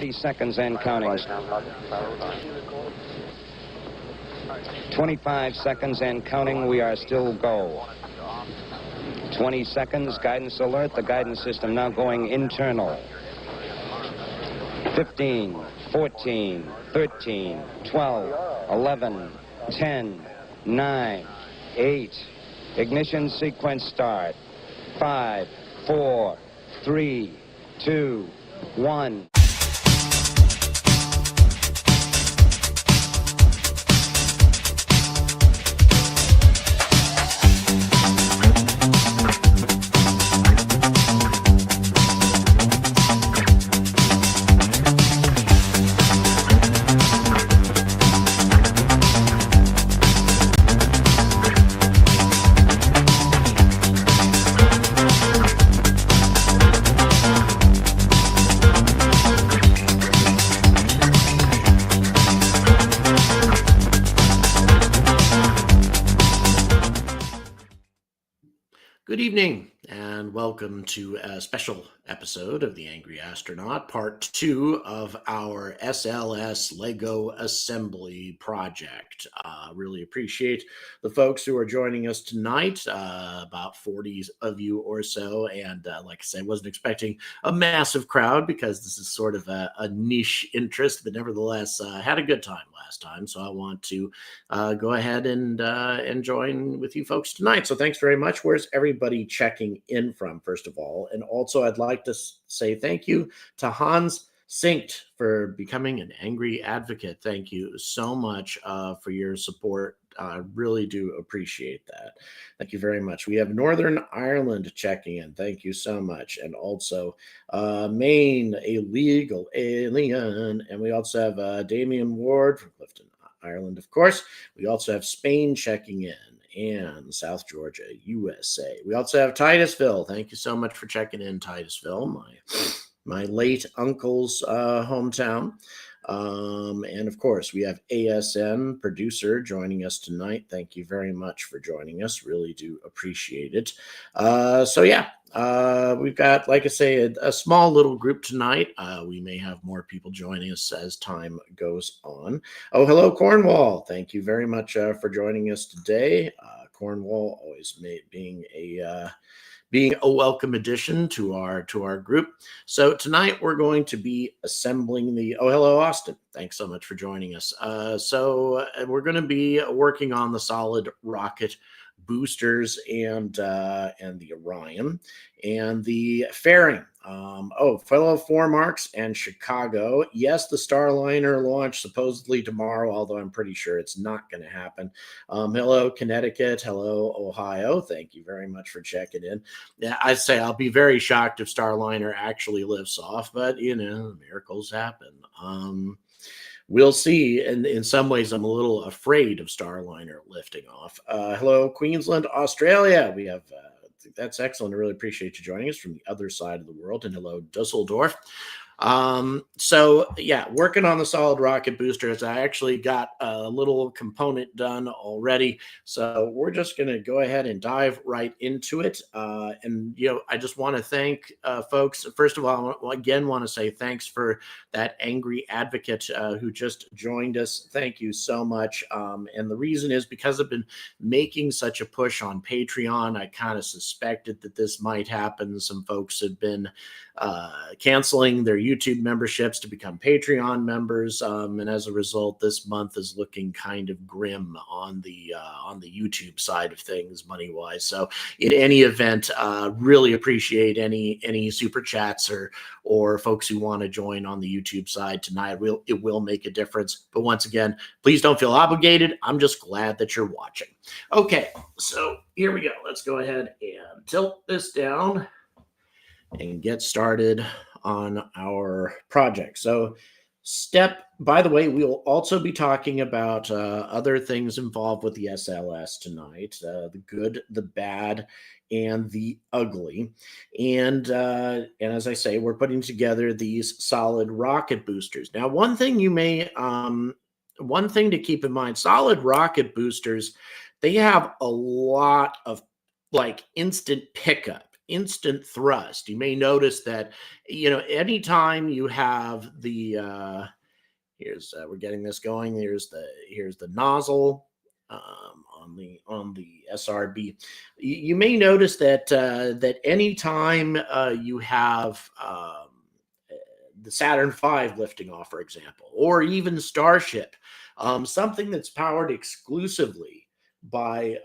30 seconds and counting. 25 seconds and counting. We are still go. 20 seconds. Guidance alert. The guidance system now going internal. 15, 14, 13, 12, 11, 10, 9, 8. Ignition sequence start. 5, 4, 3, 2, 1. Good evening and welcome to a special episode of The Angry Astronaut, part 2 of our SLS LEGO assembly project. Really appreciate the folks who are joining us tonight, about 40 of you or so, and like I said, I wasn't expecting a massive crowd because this is sort of a niche interest, but nevertheless, had a good time last time, so I want to go ahead and join with you folks tonight. So thanks very much. Where's everybody checking in from, first of all? And also, I'd like to say thank you to Hans Sinkt for becoming an angry advocate. Thank you so much for your support. I really do appreciate that. Thank you very much. We have Northern Ireland checking in. Thank you so much. And also Maine, a legal alien. And we also have Damian Ward from Clifton, Ireland, of course. We also have Spain checking in. And South Georgia, USA. We also have Titusville. Thank you so much for checking in, Titusville, my late uncle's hometown. And of course, we have ASN producer joining us tonight. Thank you very much for joining us. Really do appreciate it. We've got, like I say, a small little group tonight. We may have more people joining us as time goes on. Oh, hello, Cornwall. Thank you very much for joining us today. Cornwall always being a welcome addition to our group. So tonight we're going to be assembling the, oh, hello, Austin. Thanks so much for joining us. So we're going to be working on the solid rocket boosters and the Orion and the fairing. Fellow Four Marks and Chicago. Yes, the Starliner launch supposedly tomorrow, although I'm pretty sure it's not going to happen. Hello, Connecticut. Hello, Ohio. Thank you very much for checking in. Yeah, I'd say I'll be very shocked if Starliner actually lifts off, but miracles happen. We'll see. And in some ways, I'm a little afraid of Starliner lifting off. Hello, Queensland, Australia. We have, that's excellent. I really appreciate you joining us from the other side of the world. And hello, Dusseldorf. Working on the solid rocket boosters. I actually got a little component done already. So we're just going to go ahead and dive right into it. I just want to thank folks. First of all, I again want to say thanks for that angry advocate who just joined us. Thank you so much. And the reason is because I've been making such a push on Patreon. I kind of suspected that this might happen. Some folks have been canceling their YouTube memberships to become Patreon members, and as a result, this month is looking kind of grim on the YouTube side of things, money wise. So, in any event, really appreciate any super chats or folks who want to join on the YouTube side tonight. It will make a difference. But once again, please don't feel obligated. I'm just glad that you're watching. Okay, so here we go. Let's go ahead and tilt this down and get started on our project. So by the way, we will also be talking about other things involved with the SLS tonight, the good, the bad, and the ugly. And as I say, we're putting together these solid rocket boosters. Now, one thing to keep in mind, solid rocket boosters, they have a lot of like instant pickup. instant thrust. You may notice that, anytime you have the here's we're getting this going. Here's the nozzle on the SRB. You may notice that that anytime you have the Saturn V lifting off, for example, or even Starship, something that's powered exclusively by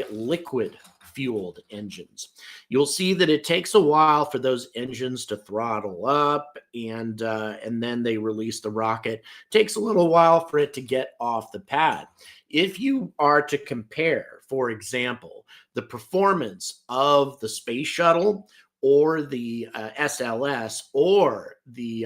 liquid fueled engines. You'll see that it takes a while for those engines to throttle up, and then they release the rocket. It takes a little while for it to get off the pad. If you are to compare, for example, the performance of the space shuttle or the SLS or the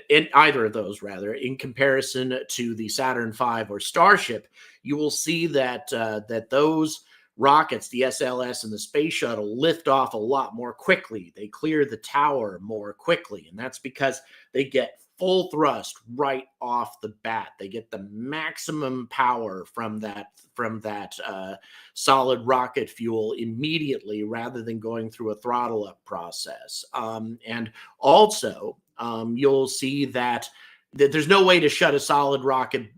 in either of those, rather, in comparison to the Saturn V or Starship, you will see that that those rockets, the SLS and the space shuttle, lift off a lot more quickly. They clear the tower more quickly, and that's because they get full thrust right off the bat. They get the maximum power from that solid rocket fuel immediately, rather than going through a throttle up process. And also, you'll see that there's no way to shut a solid rocket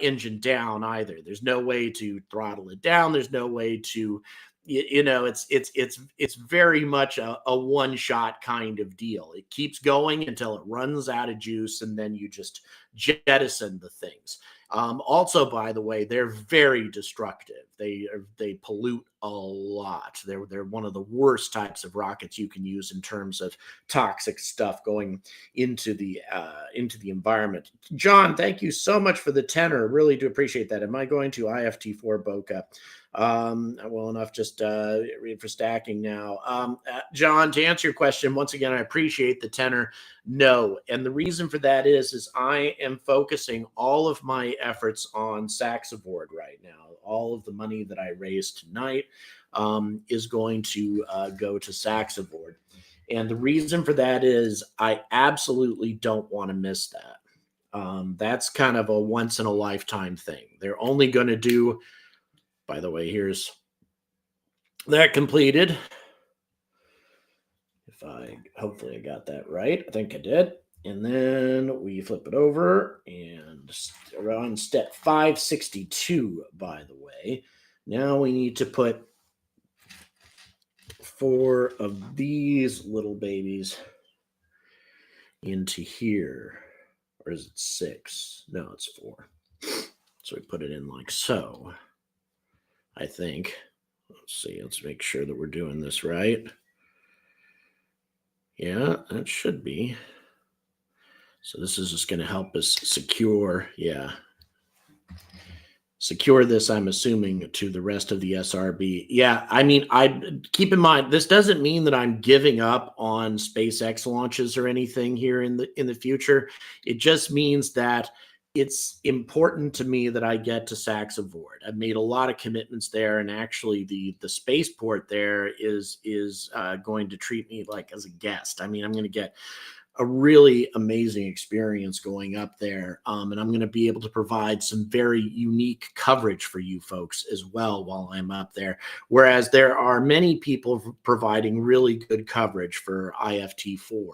engine down either. There's no way to throttle it down. There's no way to, it's very much a one-shot kind of deal. It keeps going until it runs out of juice, and then you just jettison the things. Also, by the way, they're very destructive. They pollute a lot. They're one of the worst types of rockets you can use in terms of toxic stuff going into the environment. John, thank you so much for the tenor. Really do appreciate that. Am I going to IFT4 Boca? Well enough, just read for stacking now. John, to answer your question, once again, I appreciate the tenor. No, and the reason for that is I am focusing all of my efforts on Saxavoord right now. All of the money that I raised tonight is going to go to Saxavoord. And the reason for that is I absolutely don't want to miss that. That's kind of a once in a lifetime thing. They're only going to do, by the way, here's that completed. Hopefully I got that right. I think I did. And then we flip it over, and we're on step 562, by the way. Now we need to put 4 of these little babies into here. Or is it 6? No, it's 4. So we put it in like so, I think. Let's see. Let's make sure that we're doing this right. Yeah, that should be. So this is just going to help us secure this, I'm assuming, to the rest of the SRB. Yeah, I mean, I keep in mind, this doesn't mean that I'm giving up on SpaceX launches or anything here in the future. It just means that it's important to me that I get to Saxavoord. I've made a lot of commitments there, and actually the spaceport there is going to treat me like as a guest. I mean, I'm going to get a really amazing experience going up there, and I'm going to be able to provide some very unique coverage for you folks as well while I'm up there, whereas there are many people providing really good coverage for IFT4.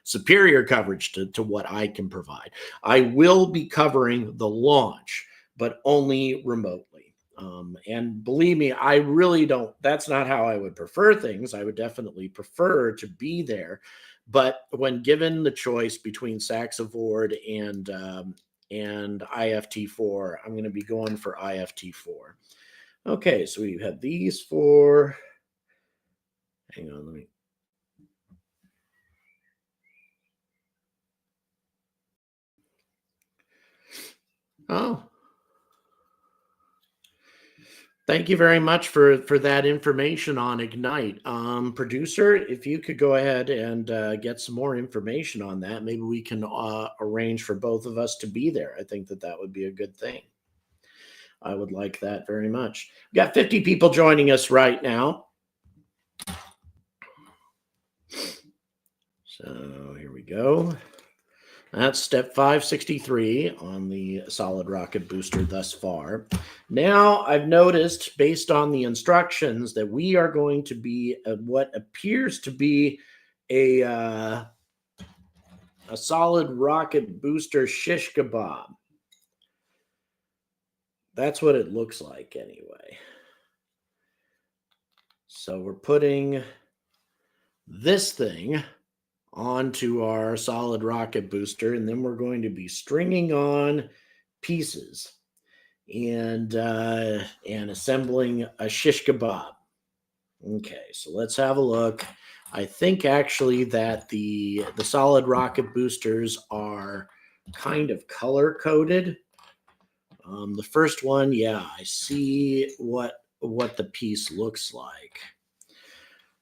Superior coverage to what I can provide. I will be covering the launch, but only remotely. And believe me, I really don't, that's not how I would prefer things. I would definitely prefer to be there. But when given the choice between Saxavoord and IFT4, I'm going to be going for IFT4. Okay, so we have these 4. Hang on, let me. Oh, thank you very much for that information on Ignite. Producer, if you could go ahead and get some more information on that, maybe we can arrange for both of us to be there. I think that would be a good thing. I would like that very much. We've got 50 people joining us right now. So here we go. That's step 563 on the solid rocket booster thus far. Now I've noticed, based on the instructions, that we are going to be what appears to be a solid rocket booster shish kebab. That's what it looks like anyway. So we're putting this thing onto our solid rocket booster, and then we're going to be stringing on pieces and assembling a shish kebab. Okay, so let's have a look. I think actually that the solid rocket boosters are kind of color coded. The first one, yeah, I see what the piece looks like.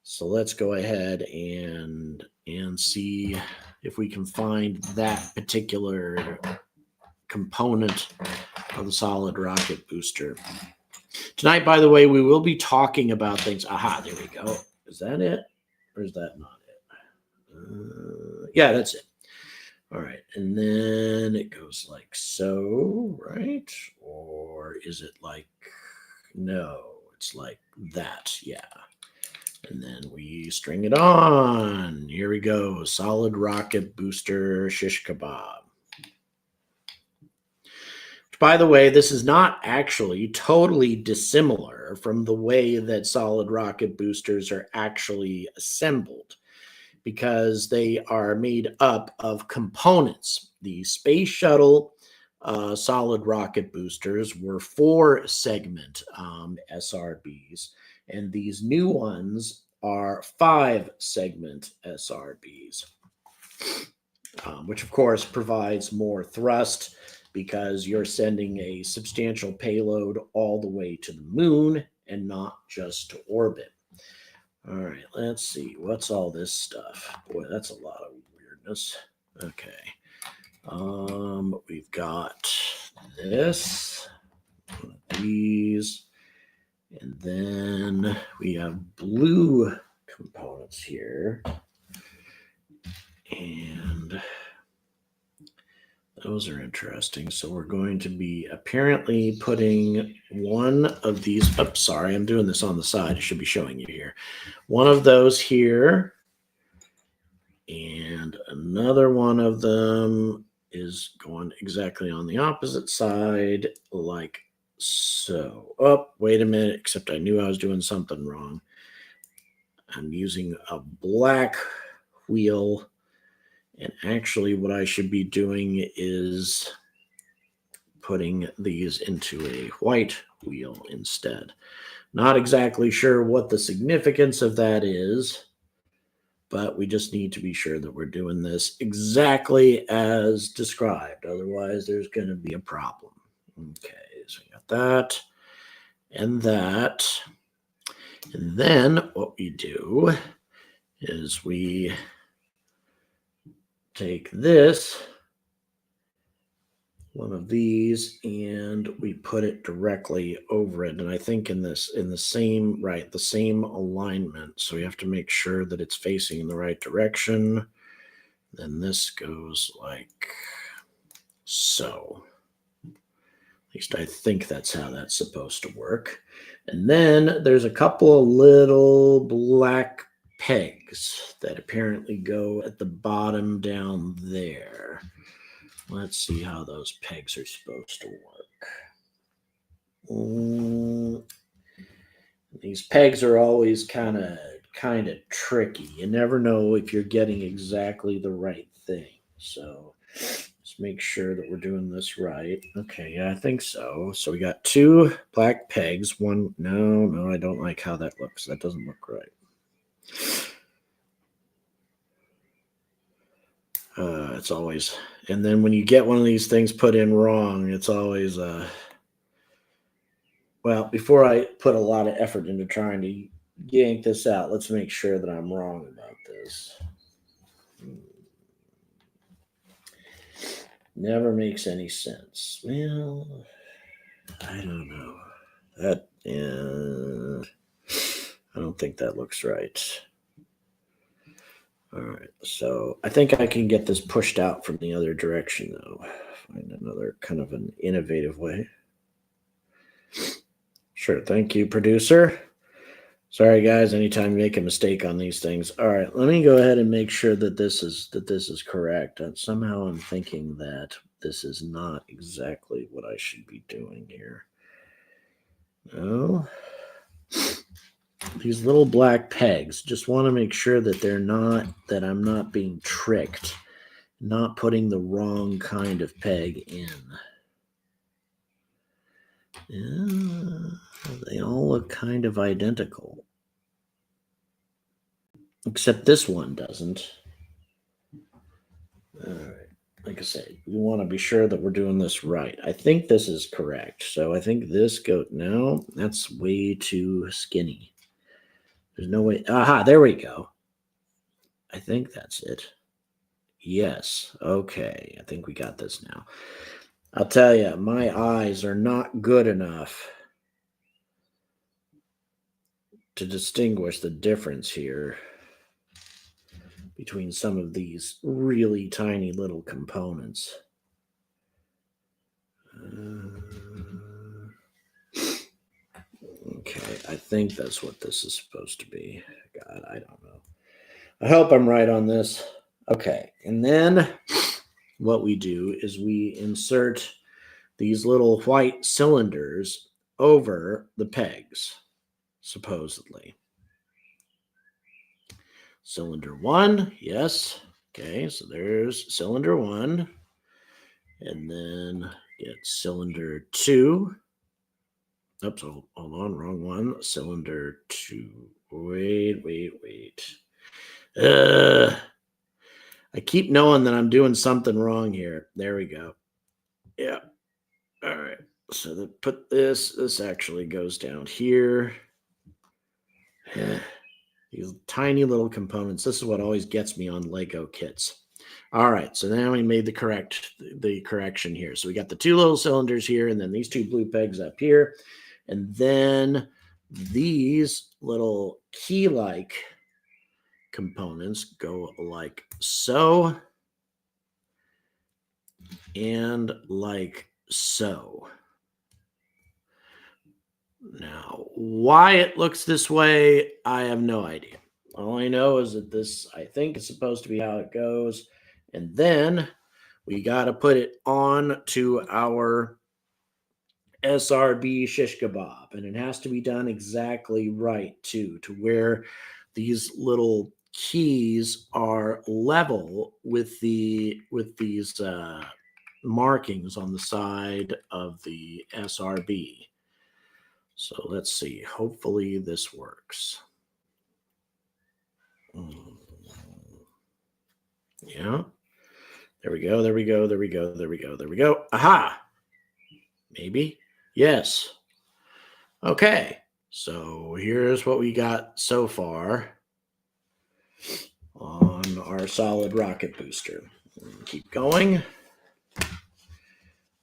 So let's go ahead and see if we can find that particular component of the solid rocket booster. Tonight, by the way, we will be talking about things. Aha, there we go. Is that it? Or is that not it? Yeah, that's it. All right. And then it goes like so, right? Or is it like, no, it's like that. Yeah. And then we string it on. Here we go. Solid rocket booster shish kebab. By the way, this is not actually totally dissimilar from the way that solid rocket boosters are actually assembled, because they are made up of components. The space shuttle solid rocket boosters were 4-segment SRBs, and these new ones are 5-segment SRBs, which of course provides more thrust, because you're sending a substantial payload all the way to the moon and not just to orbit. All right, let's see. What's all this stuff? Boy, that's a lot of weirdness. Okay. We've got this, one of these, and then we have blue components here. And those are interesting. So we're going to be apparently putting one of these. Oops, sorry, I'm doing this on the side. I should be showing you here. One of those here, and another one of them is going exactly on the opposite side, like so. Oh, wait a minute, except I knew I was doing something wrong. I'm using a black wheel, and actually what I should be doing is putting these into a white wheel instead. Not exactly sure what the significance of that is, but we just need to be sure that we're doing this exactly as described. Otherwise, there's going to be a problem. Okay, so we got that and that. And then what we do is we take this, one of these, and we put it directly over it. And I think in the same alignment. So we have to make sure that it's facing in the right direction. Then this goes like so. At least I think that's how that's supposed to work. And then there's a couple of little black pegs that apparently go at the bottom down there. Let's see how those pegs are supposed to work. These pegs are always kind of tricky. You never know if you're getting exactly the right thing. So let's make sure that we're doing this right. Okay, yeah, I think so. So we got 2 black pegs. One, no, I don't like how that looks. That doesn't look right. It's always, and then when you get one of these things put in wrong, it's always, well, before I put a lot of effort into trying to yank this out, let's make sure that I'm wrong about this. Never makes any sense. Well, I don't know. That, I don't think that looks right. All right, so I think I can get this pushed out from the other direction, though. Find another kind of an innovative way. Sure, thank you, producer. Sorry, guys. Anytime you make a mistake on these things. All right, let me go ahead and make sure that this is correct. Somehow I'm thinking that this is not exactly what I should be doing here. No. These little black pegs, just want to make sure that that I'm not being tricked, not putting the wrong kind of peg in. Yeah, they all look kind of identical. Except this one doesn't. All right. Like I said, we want to be sure that we're doing this right. I think this is correct. So I think this no, that's way too skinny. There's no way. Aha, there we go. I think that's it. Yes. Okay. I think we got this now. I'll tell you, my eyes are not good enough to distinguish the difference here between some of these really tiny little components. Okay, I think that's what this is supposed to be. God, I don't know. I hope I'm right on this. Okay, and then what we do is we insert these little white cylinders over the pegs, supposedly. Cylinder 1, yes. Okay, so there's cylinder 1. And then get cylinder 2. Oops, hold on, wrong one. Cylinder 2. Wait. I keep knowing that I'm doing something wrong here. There we go. Yeah. All right. So put this actually goes down here. These tiny little components. This is what always gets me on Lego kits. All right, so now we made the correction here. So we got the two little cylinders here, and then these two blue pegs up here, and then these little key-like components go like so and like so. Now, why it looks this way, I have no idea. All I know is that this, I think, is supposed to be how it goes. And then we got to put it on to our SRB shish kebab. And it has to be done exactly right, too, to where these little keys are level with these markings on the side of the SRB. So let's see. Hopefully this works. Yeah. There we go. Aha. Maybe. Yes. Okay. So here's what we got so far on our solid rocket booster. Keep going.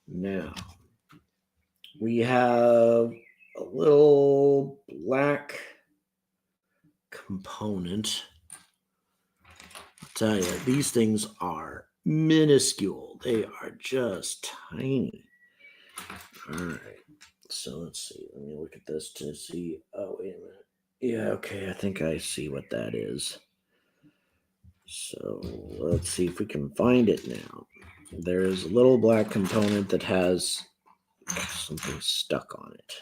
Now we have a little black component. I'll tell you, these things are minuscule. They are just tiny. All right. So let's see. Let me look at this to see. Oh, wait a minute. Yeah, okay. I think I see what that is. So let's see if we can find it now. There's a little black component that has something stuck on it.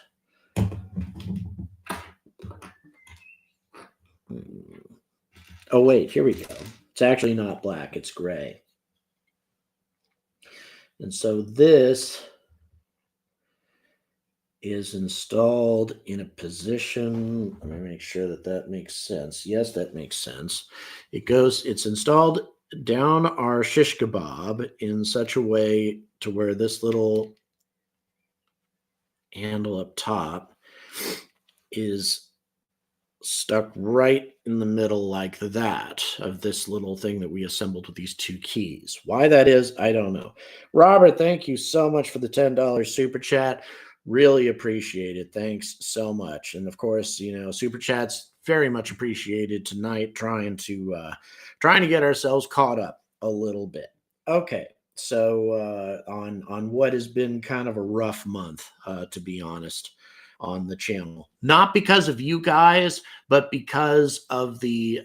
Oh, wait, here we go. It's actually not black, it's gray. And so this is installed in a position. Let me make sure that makes sense. Yes, that makes sense. It's installed down our shish kebab in such a way to where this little handle up top is stuck right in the middle like that of this little thing that we assembled with these two keys. Why that is, I don't know. Robert, thank you so much for the $10 super chat. Really appreciate it. Thanks so much. And of course, super chats very much appreciated tonight, trying to get ourselves caught up a little bit. Okay, so on what has been kind of a rough month, to be honest, on the channel. Not because of you guys, but because of the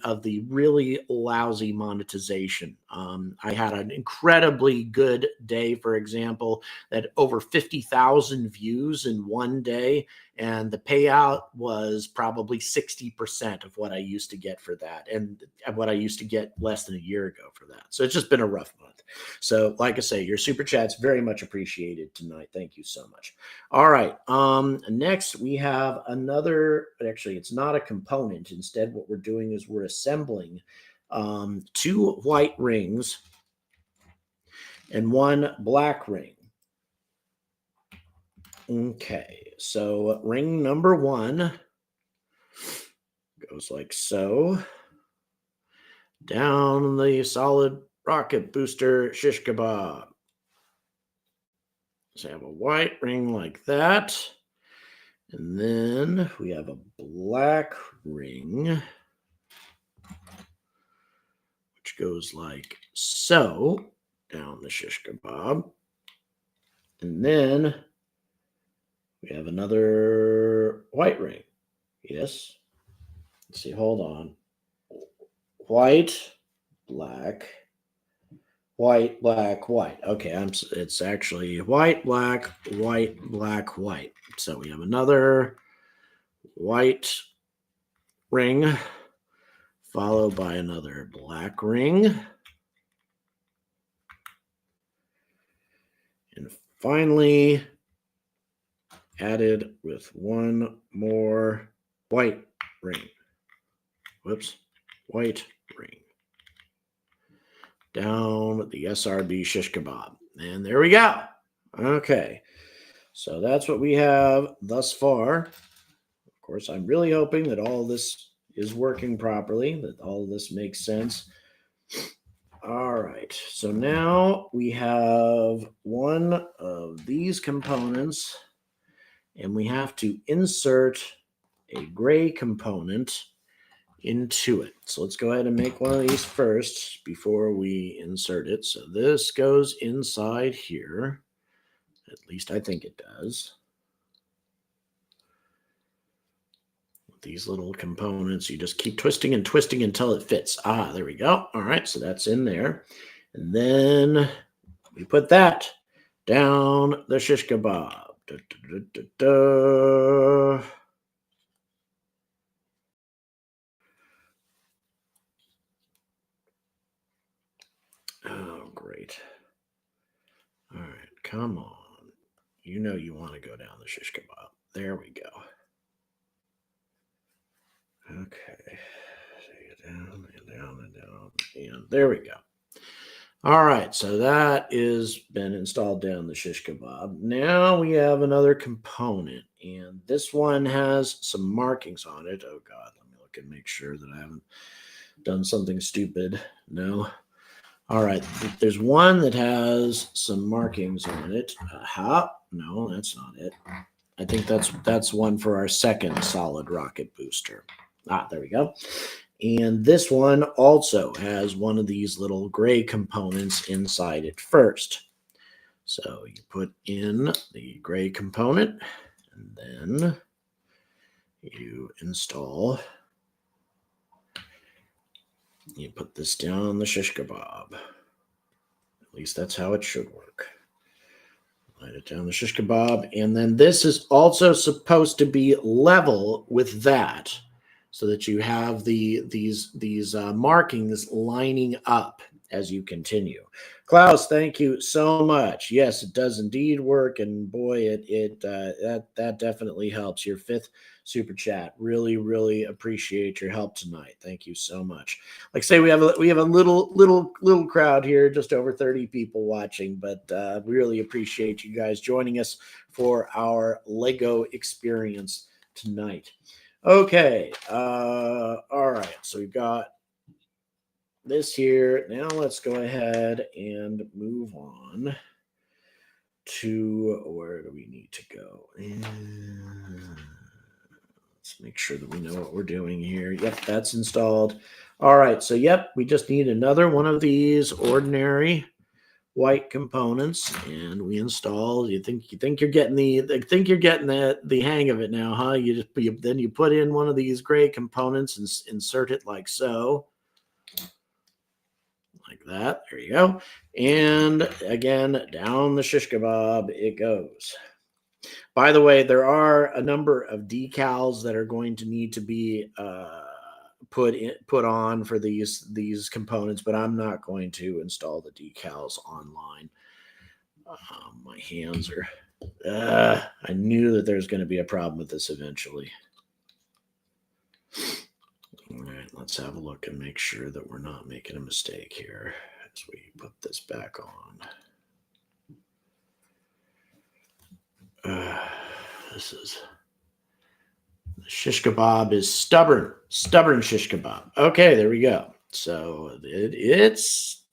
really lousy monetization. I had an incredibly good day, for example, that over 50,000 views in one day, and the payout was probably 60% of what I used to get for that, and what I used to get less than a year ago for that. So it's just been a rough month. So like I say, your super chat's very much appreciated tonight. Thank you so much. All right. Next we have another, actually it's not a component. Instead, what we're doing is we're assembling 2 white rings and 1 black ring. Okay, so ring number 1 goes like so. Down the solid rocket booster shish kebab. So I have a white ring like that. And then we have a black ring, which goes like so, down the shish kebab. And then we have another white ring. Yes. Let's see, hold on. White, black, white, black, white. Okay, it's actually white, black, white, black, white. So we have another white ring, followed by another black ring. And finally, added with 1 more white ring. Whoops, white ring. Down the SRB shish kebab. And there we go. Okay, so that's what we have thus far. Of course, I'm really hoping that all of this is working properly, that all of this makes sense. All right, so now we have one of these components, and we have to insert a gray component into it. So let's go ahead and make one of these first before we insert it. So this goes inside here. At least I think it does. With these little components, you just keep twisting and twisting until it fits. Ah, there we go. All right, so that's in there. And then we put that down the shish kebab. Da, da, da, da, da. Oh, great. All right, come on. You know you want to go down the shish kebab. There we go. Okay. Down and down and down. And there we go. All right, so that is been installed down the shish kebab. Now we have another component, and this one has some markings on it. Oh, God, let me look and make sure that I haven't done something stupid. No. All right, there's one that has some markings on it. Aha, no, that's not it. I think that's one for our second solid rocket booster. Ah, there we go. And this one also has one of these little gray components inside it first. So you put in the gray component, and then you install. You put this down on the shish kebab. At least that's how it should work. Light it down the shish kebab. And then this is also supposed to be level with that, so that you have these markings lining up as you continue. Klaus, thank you so much. Yes, it does indeed work, and boy, that definitely helps. Your 5th super chat. Really appreciate your help tonight. Thank you so much. Like I say, we have a little crowd here, just over 30 people watching, but really appreciate you guys joining us for our Lego experience tonight. Okay, all right, so we've got this here. Now let's go ahead and move on to, where do we need to go? Let's make sure that we know what we're doing here. Yep, that's installed. All right, so yep, we just need another one of these ordinary white components, and we install. You think you're getting the hang of it now, huh? Then you put in one of these gray components and insert it like so, like that. There you go. And again, down the shish kebab it goes. By the way, there are a number of decals that are going to need to be put on for these components, but I'm not going to install the decals online. My hands are. I knew that there's going to be a problem with this eventually. All right, let's have a look and make sure that we're not making a mistake here as we put this back on. This is the shish kebab is stubborn shish kebab. Okay, there we go. So it's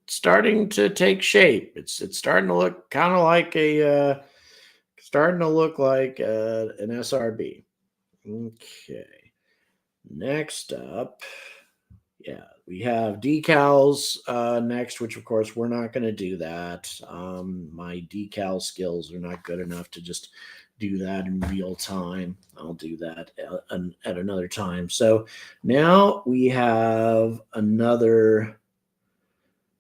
starting to take shape. It's starting to look kind of like an SRB. Okay. Next up, yeah, we have decals next, which of course we're not going to do that. My decal skills are not good enough to just do that in real time. I'll do that at another time. So now we have another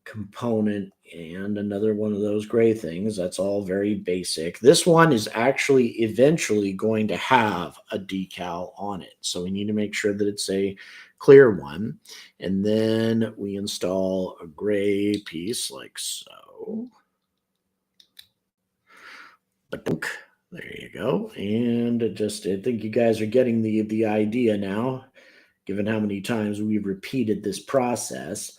component and another one of those gray things. That's all very basic. This one is actually eventually going to have a decal on it. So we need to make sure that it's a clear one. And then we install a gray piece like so. There you go. And I think you guys are getting the idea now, given how many times we've repeated this process.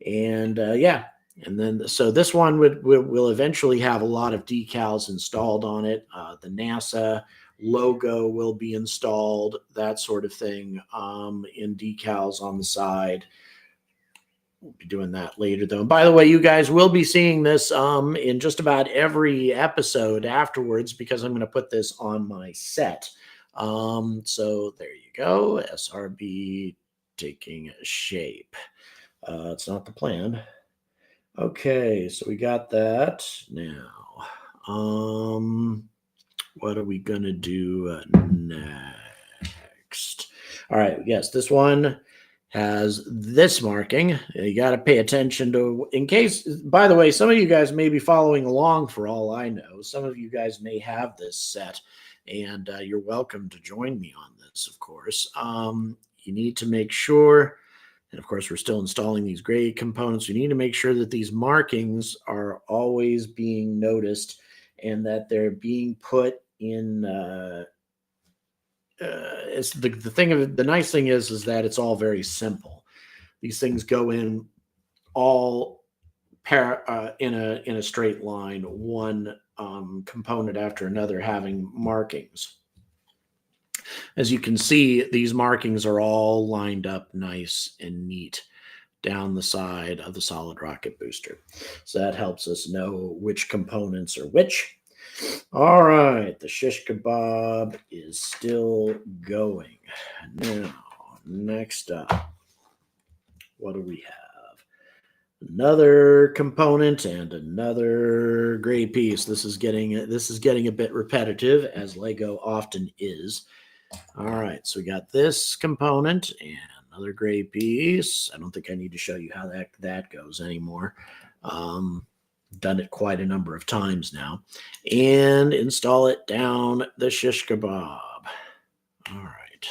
And yeah, and then so this one will eventually have a lot of decals installed on it. The NASA logo will be installed, that sort of thing, in decals on the side. We'll be doing that later, though. And by the way, you guys will be seeing this in just about every episode afterwards, because I'm going to put this on my set. So there you go, SRB taking shape. It's not the plan. Okay, so we got that. Now, what are we gonna do next? All right, yes, this one has this marking. You got to pay attention to, in case, by the way, some of you guys may be following along for all I know. Some of you guys may have this set, and you're welcome to join me on this, of course. You need to make sure, and of course, we're still installing these gray components. We need to make sure that these markings are always being noticed and that they're being put in. It's the nice thing is that it's all very simple. These things go in all in a straight line, one component after another, having markings. As you can see, these markings are all lined up nice and neat down the side of the solid rocket booster. So that helps us know which components are which. All right, the shish kebab is still going. Now, next up, what do we have? Another component and another gray piece. This is getting a bit repetitive, as LEGO often is. All right, so we got this component and another gray piece. I don't think I need to show you how that goes anymore. Done it quite a number of times now. And install it down the shish kebab. All right.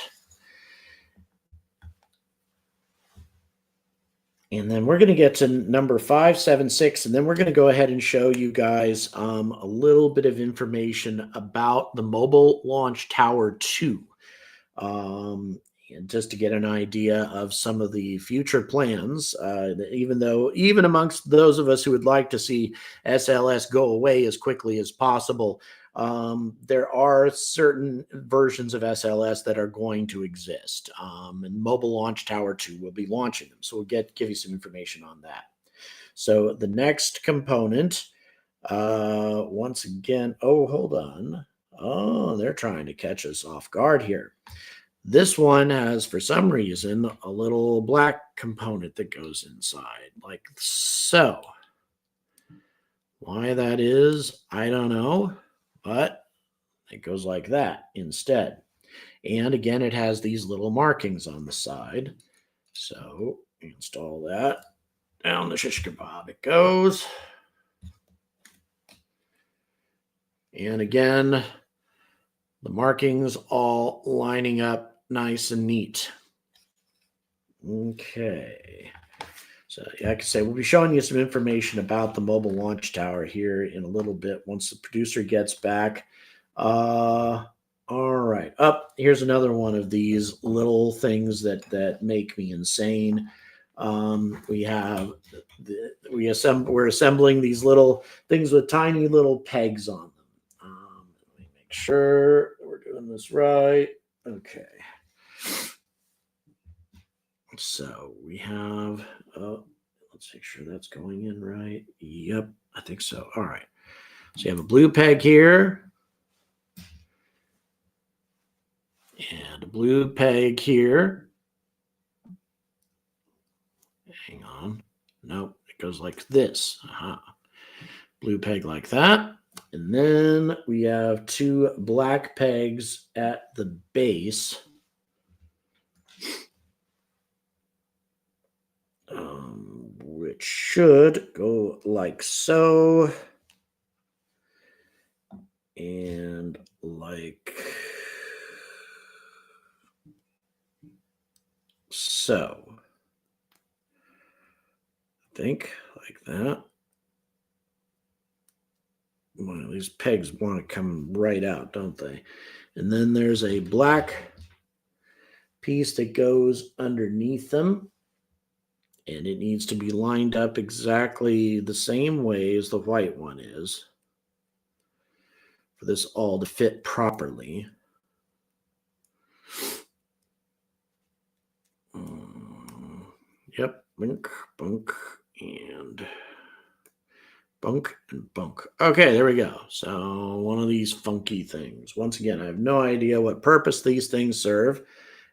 And then we're going to get to number 576, and then we're going to go ahead and show you guys a little bit of information about the Mobile Launch Tower 2. And just to get an idea of some of the future plans, even amongst those of us who would like to see SLS go away as quickly as possible, there are certain versions of SLS that are going to exist, and Mobile Launch Tower 2 will be launching them. So we'll give you some information on that. So the next component, once again, hold on. Oh, they're trying to catch us off guard here. This one has, for some reason, a little black component that goes inside, like so. Why that is, I don't know, but it goes like that instead. And again, it has these little markings on the side. So install that. Down the shish kebab it goes. And again, the markings all lining up nice and neat. Okay. So like I say, we'll be showing you some information about the mobile launch tower here in a little bit once the producer gets back. All right. Here's another one of these little things that make me insane. We're assembling these little things with tiny little pegs on them. Let me make sure we're doing this right. Okay. So we have, let's make sure that's going in right. Yep, I think so. All right. So you have a blue peg here. And a blue peg here. Hang on. Nope, it goes like this. Blue peg like that. And then we have two black pegs at the base. Which should go like so. And like so. I think like that. Well, these pegs want to come right out, don't they? And then there's a black piece that goes underneath them. And it needs to be lined up exactly the same way as the white one is for this all to fit properly. Yep, bunk, bunk, and bunk and bunk. Okay, there we go. So one of these funky things. Once again, I have no idea what purpose these things serve.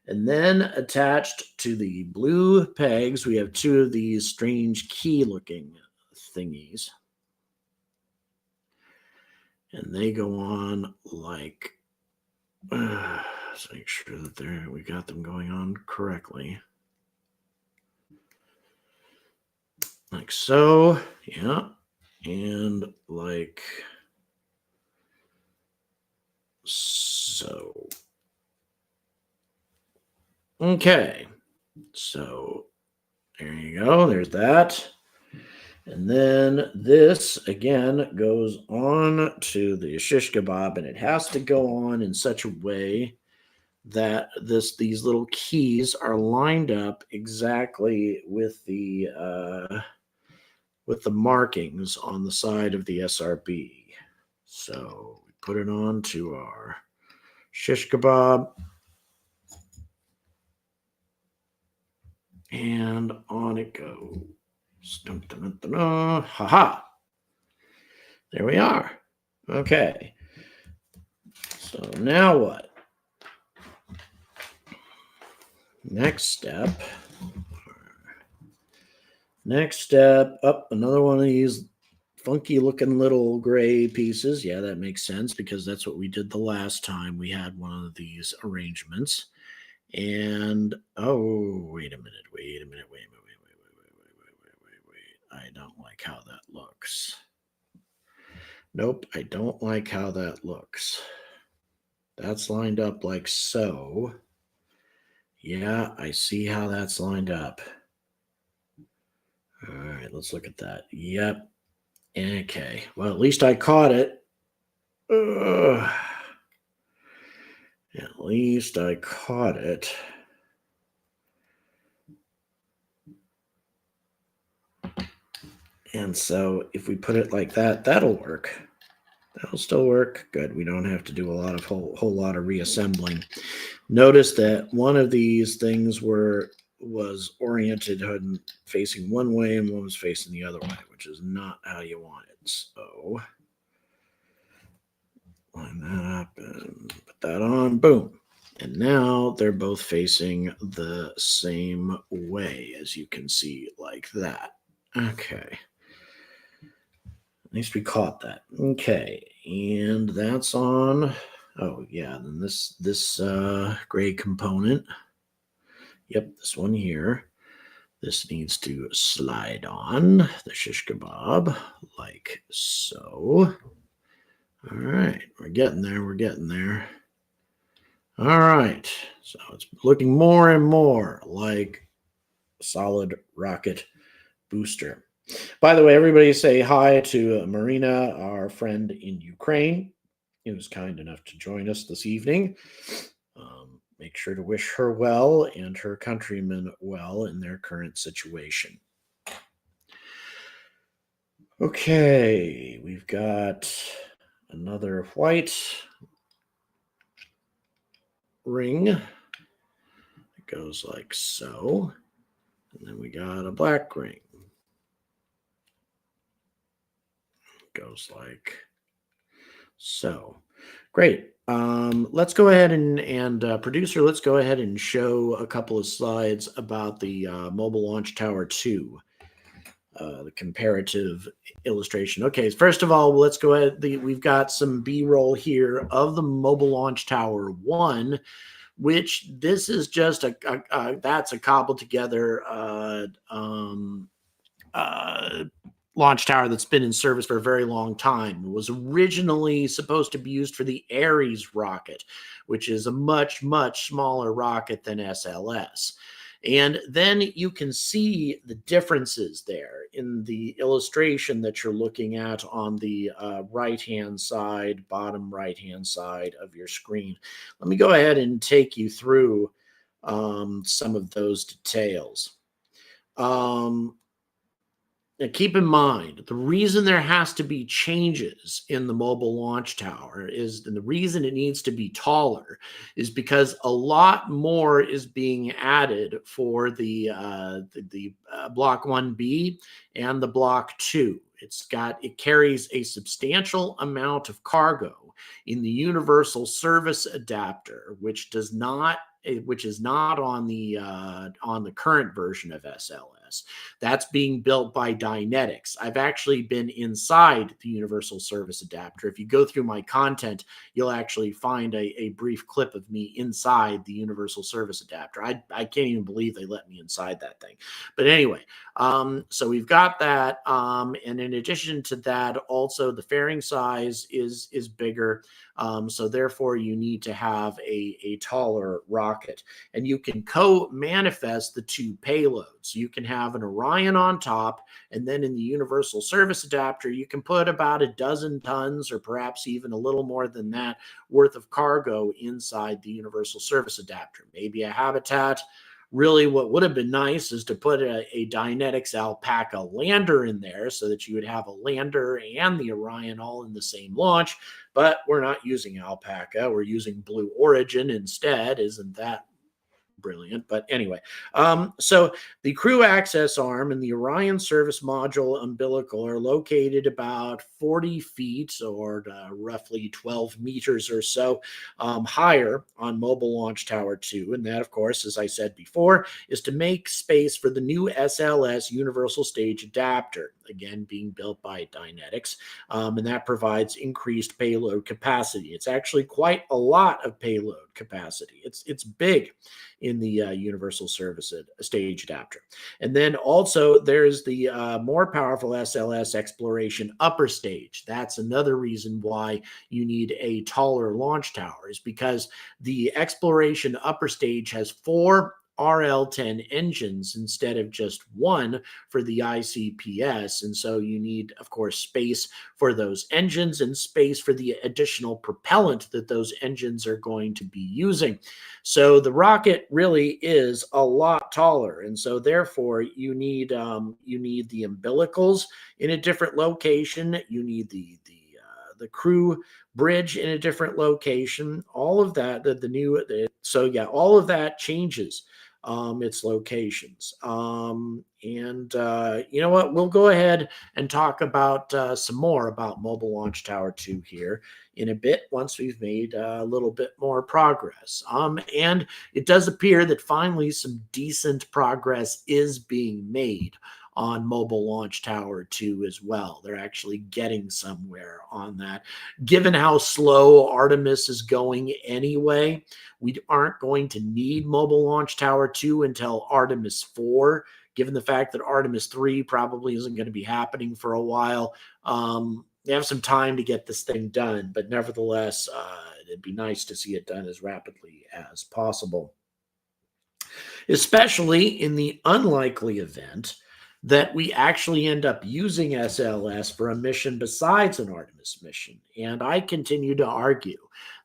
And then attached to the blue pegs, we have two of these strange key-looking thingies. And they go on like, let's make sure that we got them going on correctly. Like so, yeah. And like so. Okay, so there you go. There's that. And then this, again, goes on to the shish kebab, and it has to go on in such a way that these little keys are lined up exactly with the markings on the side of the SRB. So we put it on to our shish kebab. And on it goes. Dun, dun, dun, dun, dun. Ha-ha. There we are. Okay. So now what? Next step. Up another one of these funky looking little gray pieces. Yeah, that makes sense because that's what we did the last time we had one of these arrangements. And wait a minute. I don't like how that looks. Nope, I don't like how that looks. That's lined up like so. Yeah, I see how that's lined up. All right, let's look at that. Yep. Okay. Well, at least I caught it. At least I caught it. And so if we put it like that, that'll work. That'll still work. Good. We don't have to do a lot of whole lot of reassembling. Notice that one of these things was oriented and facing one way and one was facing the other way, which is not how you want it. So line Put that on. Boom. And now they're both facing the same way, as you can see, like that. Okay. At least we caught that. Okay. And that's on. Oh, yeah. Then this gray component. Yep, this one here. This needs to slide on the shish kebab like so. All right, we're getting there. We're getting there. All right, so it's looking more and more like a solid rocket booster. By the way, everybody say hi to Marina, our friend in Ukraine, who was kind enough to join us this evening. Make sure to wish her well and her countrymen well in their current situation. Okay, we've got another white ring. It goes like so. And then we got a black ring. It goes like so. Great. Let's go ahead and producer, let's go ahead and show a couple of slides about the Mobile Launch Tower 2, the comparative illustration. Okay, first of all, let's go ahead. We've got some B-roll here of the Mobile Launch Tower 1, which this is just that's a cobbled together launch tower that's been in service for a very long time. It was originally supposed to be used for the Ares rocket, which is a much, much smaller rocket than SLS. And then you can see the differences there in the illustration that you're looking at on the right-hand side, bottom right-hand side of your screen. Let me go ahead and take you through some of those details. Now, keep in mind, the reason there has to be changes in the mobile launch tower is, and the reason it needs to be taller is because a lot more is being added for the Block 1B and the Block 2. It carries a substantial amount of cargo in the universal service adapter, which is not on the current version of SLS. That's being built by Dynetics. I've actually been inside the universal service adapter. If you go through my content, you'll actually find a brief clip of me inside the universal service adapter. I can't even believe they let me inside that thing. But anyway, so we've got that. And in addition to that, also the fairing size is bigger. So therefore, you need to have a taller rocket. And you can co-manifest the two payloads. You can have an Orion on top, and then in the universal service adapter, you can put about a dozen tons or perhaps even a little more than that worth of cargo inside the universal service adapter. Maybe a habitat. Really, what would have been nice is to put a Dynetics Alpaca lander in there so that you would have a lander and the Orion all in the same launch, but we're not using Alpaca. We're using Blue Origin instead. Isn't that brilliant? But anyway, so the crew access arm and the Orion service module umbilical are located about 40 feet or roughly 12 meters or so higher on Mobile Launch Tower 2. And that, of course, as I said before, is to make space for the new SLS Universal Stage Adapter, again, being built by Dynetics. And that provides increased payload capacity. It's actually quite a lot of payload capacity. It's big in the universal service stage adapter. And then also there's the more powerful SLS exploration upper stage. That's another reason why you need a taller launch tower, is because the exploration upper stage has 4 RL-10 engines instead of just 1 for the ICPS. And so you need, of course, space for those engines and space for the additional propellant that those engines are going to be using. So the rocket really is a lot taller. And so therefore you need the umbilicals in a different location. You need the crew bridge in a different location. All of that, all of that changes its locations. You know what? We'll go ahead and talk about some more about Mobile Launch Tower 2 here in a bit once we've made a little bit more progress. And it does appear that finally some decent progress is being made on Mobile Launch Tower 2 as well. They're actually getting somewhere on that. Given how slow Artemis is going anyway, we aren't going to need Mobile Launch Tower 2 until Artemis 4, given the fact that Artemis 3 probably isn't going to be happening for a while. They have some time to get this thing done, but nevertheless, it'd be nice to see it done as rapidly as possible, especially in the unlikely event that we actually end up using SLS for a mission besides an Artemis mission. And I continue to argue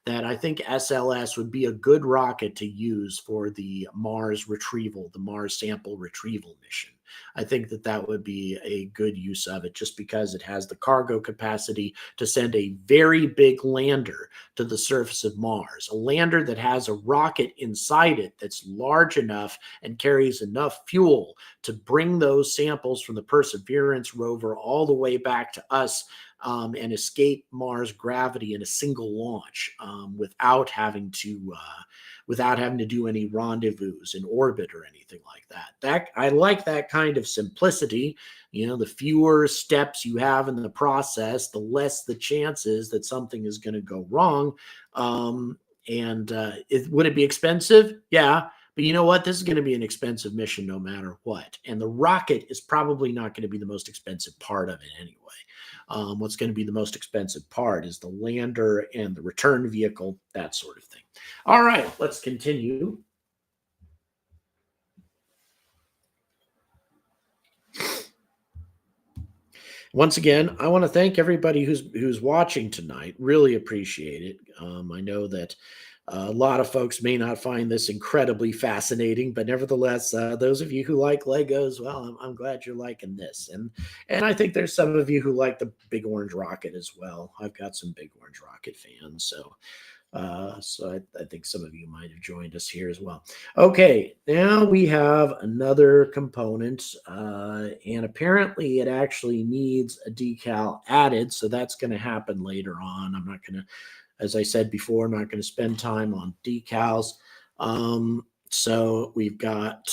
that I think SLS would be a good rocket to use for the Mars retrieval, the Mars sample retrieval mission. I think that that would be a good use of it just because it has the cargo capacity to send a very big lander to the surface of Mars, a lander that has a rocket inside it that's large enough and carries enough fuel to bring those samples from the Perseverance rover all the way back to us and escape Mars gravity in a single launch without having to do any rendezvous in orbit or anything like that. I like that kind of simplicity. You know, the fewer steps you have in the process, the less the chances that something is going to go wrong. Would it be expensive? Yeah. But you know what? This is going to be an expensive mission no matter what. And the rocket is probably not going to be the most expensive part of it anyway. What's going to be the most expensive part is the lander and the return vehicle, that sort of thing. All right, let's continue. Once again, I want to thank everybody who's watching tonight. Really appreciate it. I know that a lot of folks may not find this incredibly fascinating, but nevertheless, those of you who like Legos, well, I'm glad you're liking this. And I think there's some of you who like the Big Orange Rocket as well. I've got some Big Orange Rocket fans, so I think some of you might have joined us here as well. Okay, now we have another component, and apparently it actually needs a decal added, so that's going to happen later on. I'm not going to, as I said before, I'm not going to spend time on decals. So we've got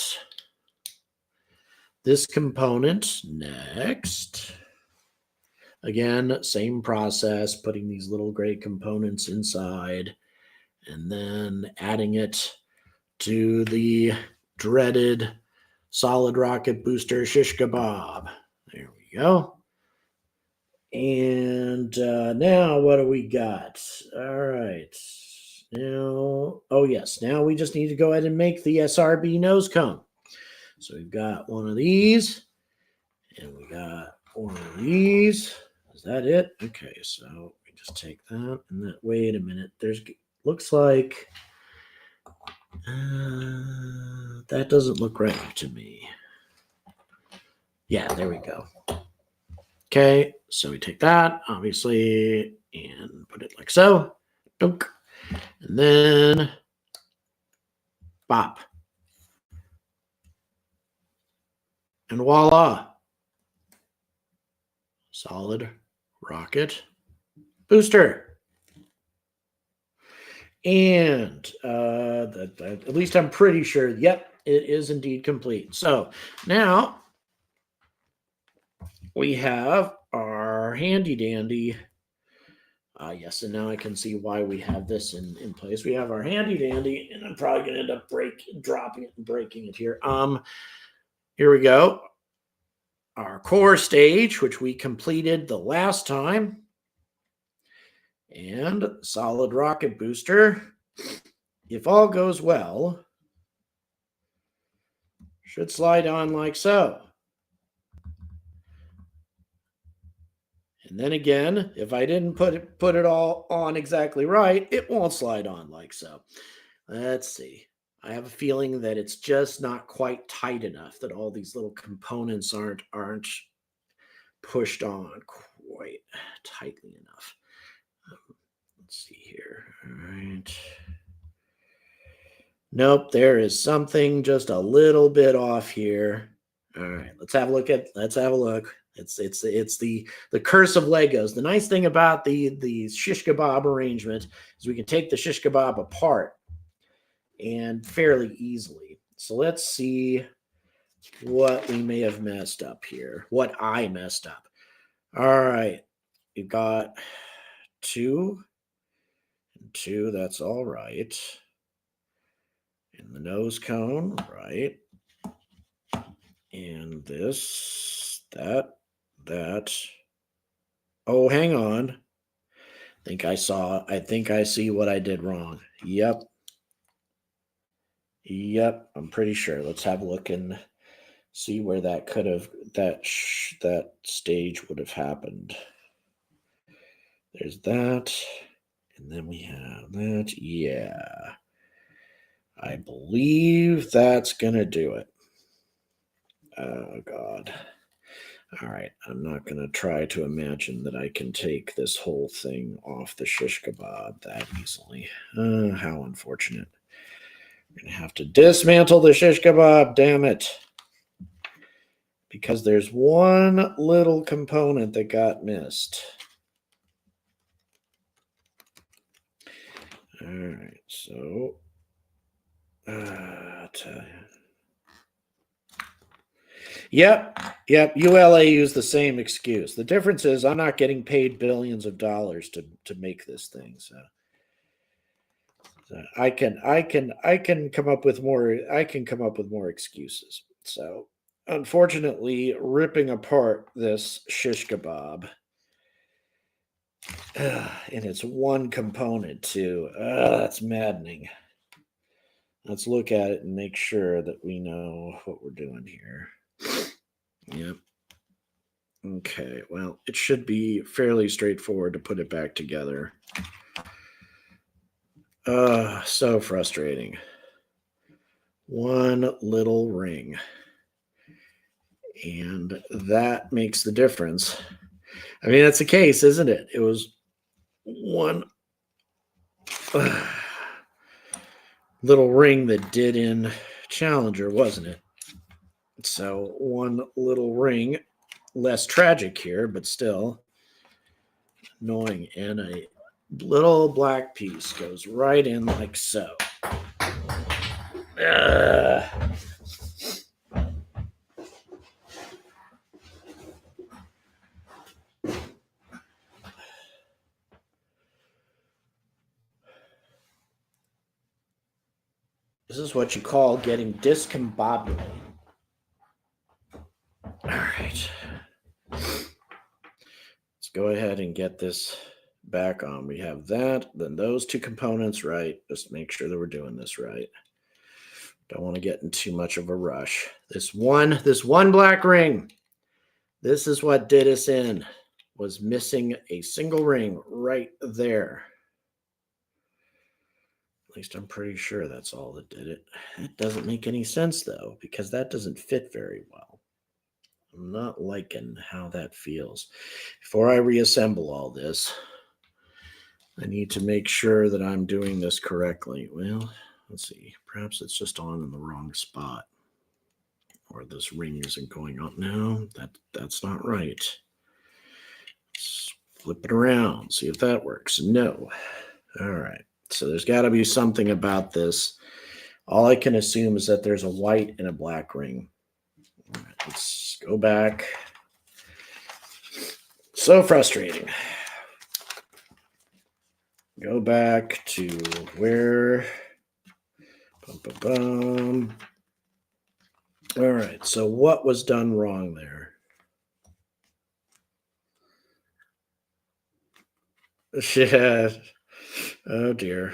this component next. Again, same process, putting these little gray components inside and then adding it to the dreaded solid rocket booster shish kebab. There we go. And now what do we got? All right. Now, oh yes, now we just need to go ahead and make the SRB nose cone. So we've got one of these, and we got one of these. Is that it? Okay, so we just take that and that. Wait a minute. Looks like that doesn't look right to me. Yeah, there we go. Okay, so we take that, obviously, and put it like so. Dunk. And then bop. And voila. Solid rocket booster. And at least I'm pretty sure, yep, it is indeed complete. So now we have our handy dandy. Yes, and now I can see why we have this in place. We have our handy dandy, and I'm probably going to end up dropping it and breaking it here. Here we go. Our core stage, which we completed the last time. And solid rocket booster, if all goes well, should slide on like so. And then again, if I didn't put it all on exactly right, it won't slide on like so. Let's see. I have a feeling that it's just not quite tight enough, that all these little components aren't pushed on quite tightly enough. Let's see here. All right. Nope, there is something just a little bit off here. All right, let's have a look. It's the curse of Legos. The nice thing about the shish kebab arrangement is we can take the shish kebab apart and fairly easily. So let's see what we may have messed up here. What I messed up. All right, you've got 2 and 2. That's all right. And the nose cone, right? And this, that. Oh, hang on. I think I see what I did wrong. Yep, I'm pretty sure. Let's have a look and see where that could have, that stage would have happened. There's that. And then we have that. Yeah. I believe that's going to do it. Oh, God. All right. I'm not going to try to imagine that I can take this whole thing off the shish kebab that easily. How unfortunate. We're going to have to dismantle the shish kebab. Damn it. Because there's one little component that got missed. All right. So, I'll tell you. Yep. ULA used the same excuse. The difference is I'm not getting paid billions of dollars to make this thing. So I can come up with more excuses. So unfortunately, ripping apart this shish kebab and it's one component too. That's maddening. Let's look at it and make sure that we know what we're doing here. Yep. Okay, well, it should be fairly straightforward to put it back together. So frustrating. One little ring. And that makes the difference. I mean, that's the case, isn't it? It was one little ring that did in Challenger, wasn't it? So one little ring, less tragic here, but still annoying. And a little black piece goes right in like so. This is what you call getting discombobulated. All right. Let's go ahead and get this back on. We have that, then those two components, right? Just make sure that we're doing this right. Don't want to get in too much of a rush. This one black ring, this is what did us in, was missing a single ring right there. At least I'm pretty sure that's all that did it. It doesn't make any sense, though, because that doesn't fit very well. I'm not liking how that feels. Before I reassemble all this, I need to make sure that I'm doing this correctly. Well, let's see. Perhaps it's just on in the wrong spot. Or this ring isn't going on. No, that's not right. Let's flip it around, see if that works. No. All right. So there's got to be something about this. All I can assume is that there's a white and a black ring. All right, let's go back. So frustrating. Go back to where... All right, so what was done wrong there? Yeah. Oh, dear.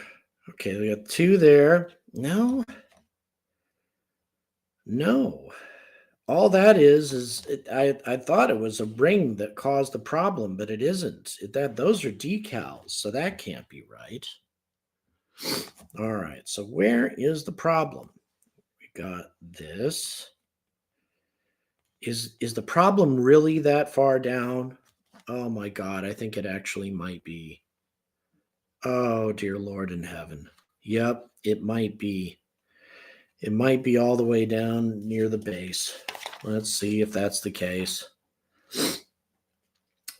Okay, we got 2 there. No. All that is I thought it was a ring that caused the problem, but it isn't. Those are decals, so that can't be right. All right, so where is the problem? We got this. Is the problem really that far down? Oh my God, I think it actually might be. Oh, dear Lord in heaven. Yep, it might be. It might be all the way down near the base. Let's see if that's the case. I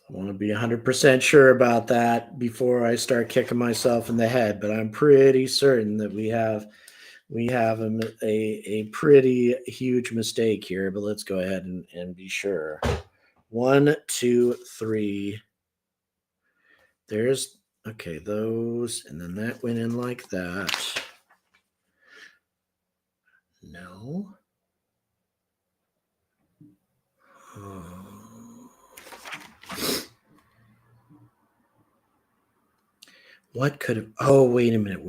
want to be 100% sure about that before I start kicking myself in the head, but I'm pretty certain that we have a pretty huge mistake here, but let's go ahead and be sure. 1, 2, 3. There's, okay, those, and then that went in like that. No. What could have, oh, wait a minute.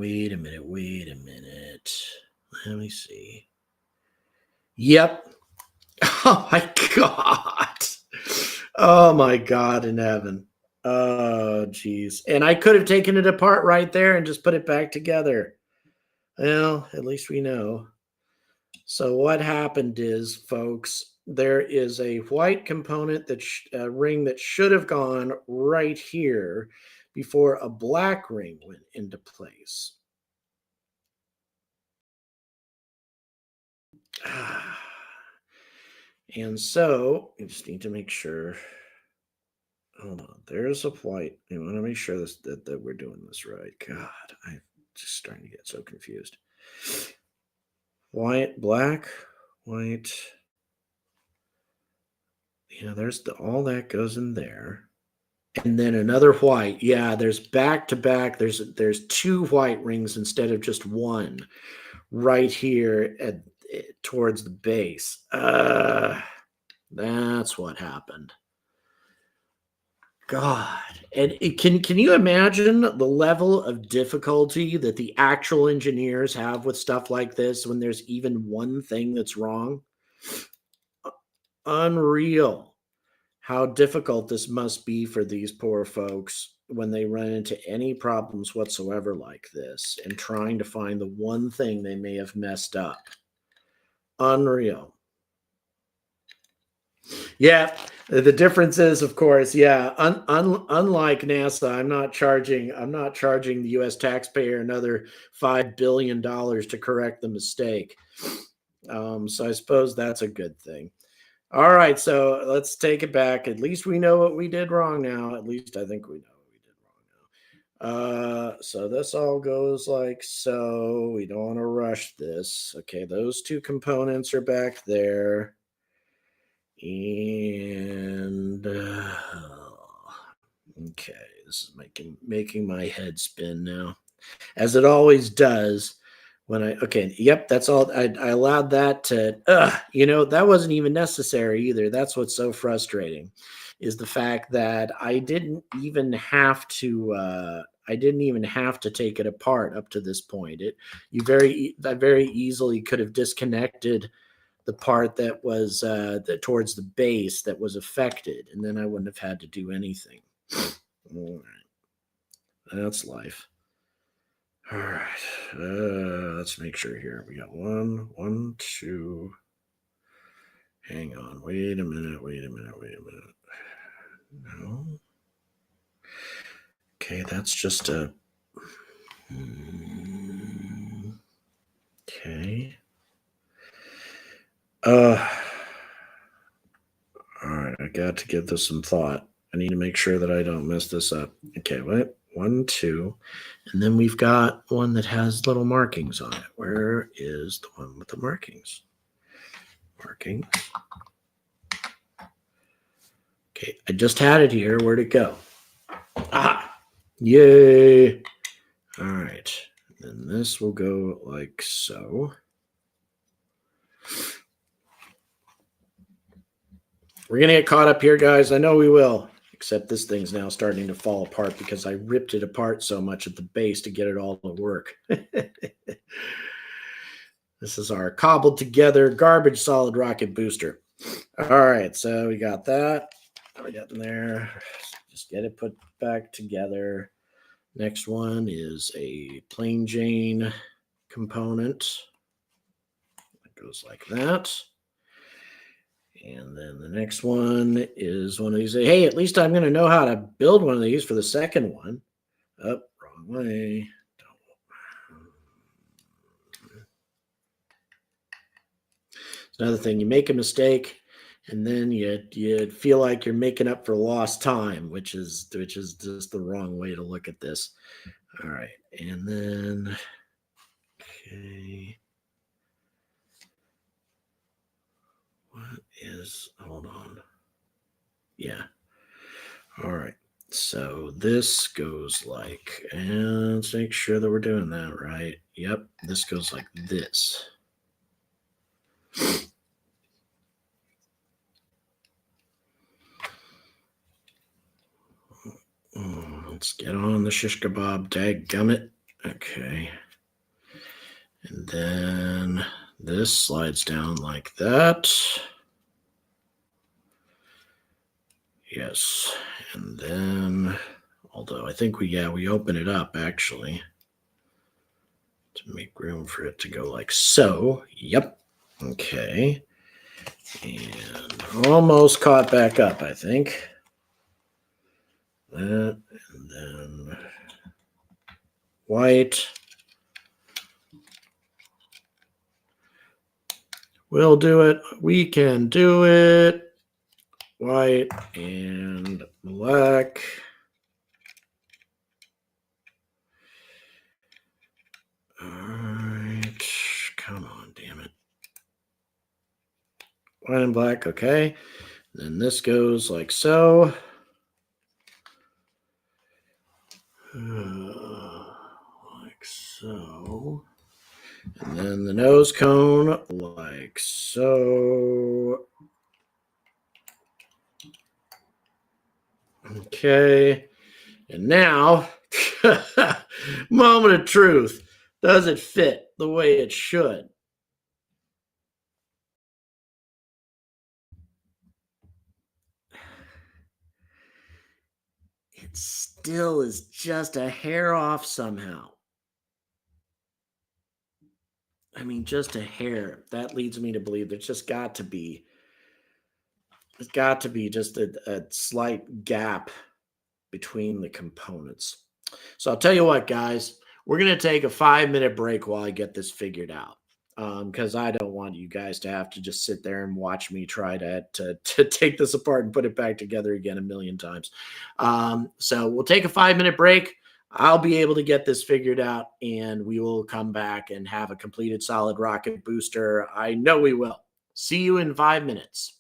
Let me see. Yep. Oh my God. Oh my God in heaven. Oh, geez. And I could have taken it apart right there and just put it back together. Well, at least we know. So what happened is, folks, there is a white component that ring that should have gone right here before a black ring went into place. And so you just need to make sure. Hold on, there's a white. You want to make sure that we're doing this right. God, I'm just starting to get so confused. White, black, white. There's all that goes in there. And then another white. Yeah, there's back to back. There's 2 white rings instead of just one right here towards the base. That's what happened. God. And can you imagine the level of difficulty that the actual engineers have with stuff like this when there's even one thing that's wrong? Unreal how difficult this must be for these poor folks when they run into any problems whatsoever like this and trying to find the one thing they may have messed up. Unreal. Yeah, the difference is, of course, yeah. Unlike NASA, I'm not charging the U.S. taxpayer another $5 billion to correct the mistake. So I suppose that's a good thing. All right, so let's take it back. At least we know what we did wrong now. At least I think we know what we did wrong now. So this all goes like so. We don't want to rush this. Okay, those 2 components are back there. And okay, this is making my head spin now, as it always does when yep, that's all. I allowed that to that wasn't even necessary either. That's what's so frustrating, is the fact that I didn't even have to take it apart up to this point. I very easily could have disconnected the part that was towards the base that was affected, and then I wouldn't have had to do anything. All right. That's life. All right. Let's make sure here. We got 1, 2. Hang on. Wait a minute. No. Okay, that's just a... Okay. All right, I got to give this some thought. I need to make sure that I don't mess this up. Okay, wait. 1, 2. And then we've got one that has little markings on it. Where is the one with the markings? Markings. Okay, I just had it here. Where'd it go? Ah, yay. All right. Then this will go like so. We're going to get caught up here, guys. I know we will. Except this thing's now starting to fall apart because I ripped it apart so much at the base to get it all to work. This is our cobbled together garbage solid rocket booster. All right, so we got that. We got in there. Just get it put back together. Next one is a plain Jane component. It goes like that. And then the next one is one of these. Hey, at least I'm going to know how to build one of these for the second one. Oh, wrong way. Another thing, you make a mistake, and then you feel like you're making up for lost time, which is just the wrong way to look at this. All right, and then okay, what is? Hold on. Yeah. All right. So this goes like, and let's make sure that we're doing that right. Yep, this goes like this. Let's get on the shish kebab, dadgummit. Okay. And then this slides down like that. Yes. And then, although I think we open it up actually to make room for it to go like so. Yep. Okay. And almost caught back up, I think. That, and then white. We'll do it. We can do it. White and black. All right. Come on, damn it. White and black, okay. Then this goes like so. Like so. And then the nose cone like so. Okay. And now, moment of truth. Does it fit the way it should? It still is just a hair off somehow. I mean, just a hair. That leads me to believe there's just got to be just a slight gap between the components. So I'll tell you what, guys, we're going to take a 5-minute break while I get this figured out. Because I don't want you guys to have to just sit there and watch me try to take this apart and put it back together again a million times. So we'll take a 5-minute break. I'll be able to get this figured out, and we will come back and have a completed solid rocket booster. I know we will. See you in 5 minutes.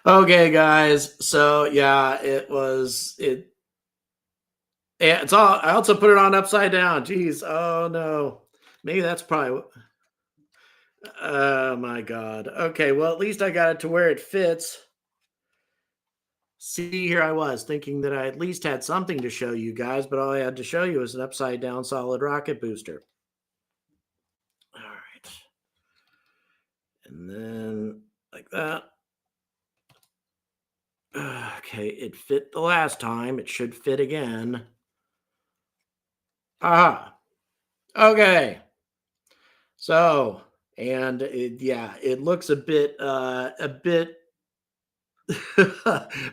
Okay, guys. So yeah, it was it. Yeah, it's all. I also put it on upside down. Jeez. Oh no. Maybe that's probably. Oh my God. Okay. Well, at least I got it to where it fits. See, here I was thinking that I at least had something to show you guys, but all I had to show you was an upside down solid rocket booster. All right. And then like that. Okay, it fit the last time. It should fit again. Ah, okay. So, and yeah, it looks a bit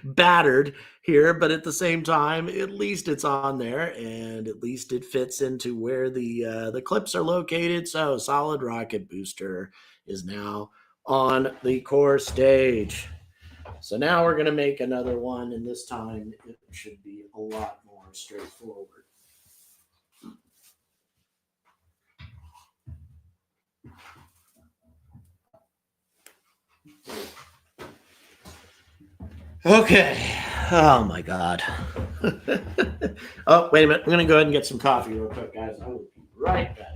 battered here, but at the same time, at least it's on there, and at least it fits into where the clips are located. So, solid rocket booster is now on the core stage. So now we're going to make another one, and this time it should be a lot more straightforward. Okay. Oh my God. Oh, wait a minute. I'm going to go ahead and get some coffee real quick, guys. I will be right back.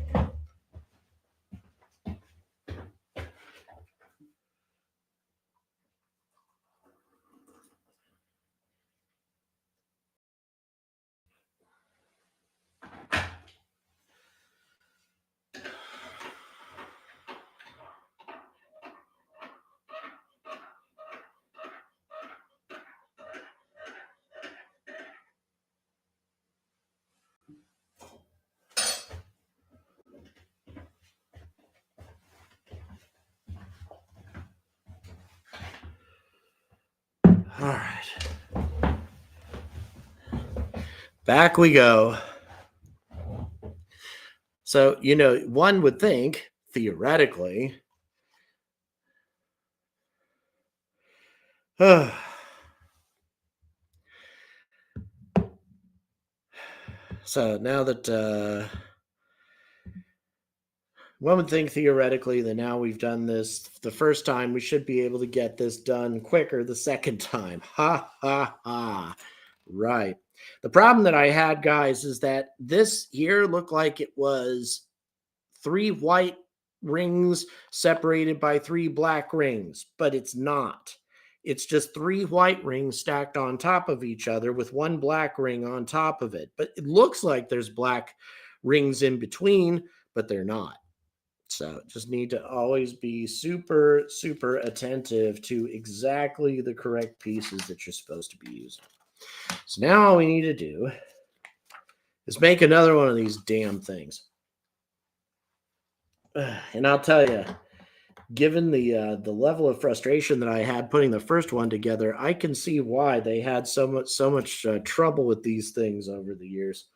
All right. Back we go. So, one would think, theoretically, so now that one would think theoretically that now we've done this the first time, we should be able to get this done quicker the second time. Ha, ha, ha. Right. The problem that I had, guys, is that this here looked like it was 3 white rings separated by 3 black rings, but it's not. It's just 3 white rings stacked on top of each other with 1 black ring on top of it. But it looks like there's black rings in between, but they're not. So just need to always be super, super attentive to exactly the correct pieces that you're supposed to be using. So now all we need to do is make another one of these damn things. And I'll tell you, given the level of frustration that I had putting the first one together, I can see why they had so much trouble with these things over the years.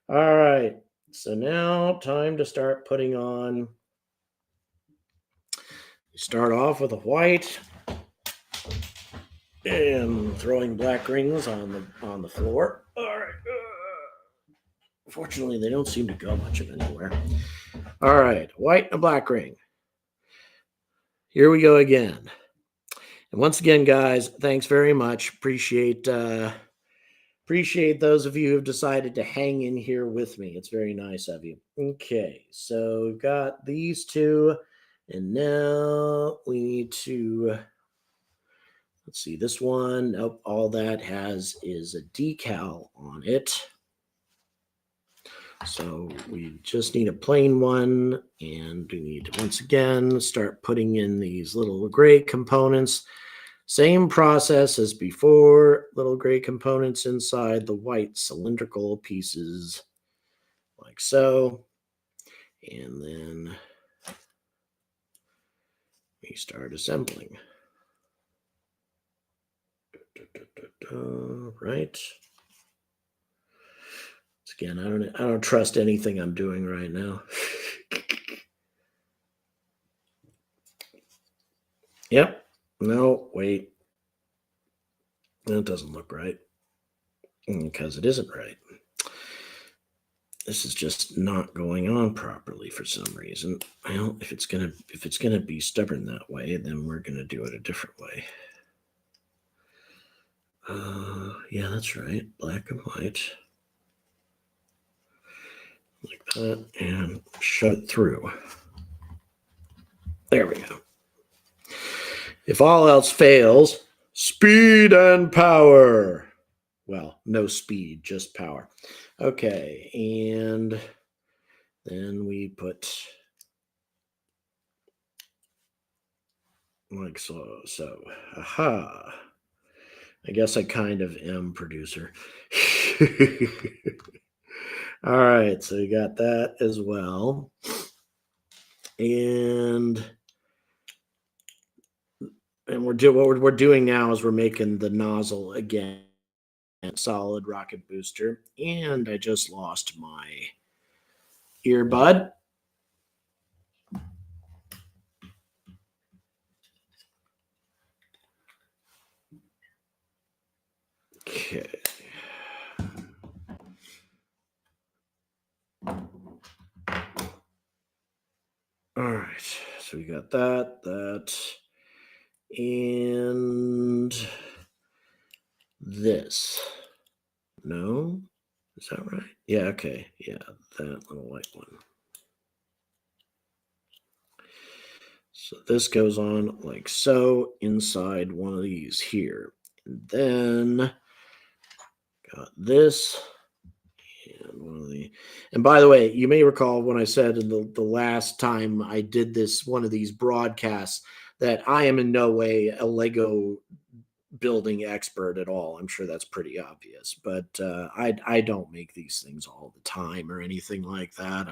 All right. So now time to start putting on. Start off with a white and throwing black rings on the floor. All right. Fortunately, they don't seem to go much of anywhere. All right, white and a black ring. Here we go again. And once again, guys, thanks very much. Appreciate those of you who have decided to hang in here with me. It's very nice of you. Okay, so we've got these two, and now we need to, let's see, this one. Nope, all that has is a decal on it. So we just need a plain one, and we need to once again start putting in these little gray components. Same process as before, little gray components inside the white cylindrical pieces, like so. And then we start assembling. Right. Again, I don't trust anything I'm doing right now. Yep. No, wait. That doesn't look right. Because it isn't right. this is just not going on properly for some reason. Well, if it's gonna be stubborn that way, then we're gonna do it a different way. Yeah, that's right. Black and white. Like that, and shut it through. There we go. If all else fails, speed and power. Well, no speed, just power. Okay, and then we put like so. Aha. I guess I kind of am producer. All right, so you got that as well. And what we're doing now is we're making the nozzle again solid rocket booster. And I just lost my earbud. Okay. All right, so we got that, and this. No? Is that right? Yeah, okay. Yeah, that little white one. So this goes on like so inside one of these here. And then got this. And by the way, you may recall when I said in the last time I did this, one of these broadcasts, that I am in no way a Lego building expert at all. I'm sure that's pretty obvious, but I don't make these things all the time or anything like that.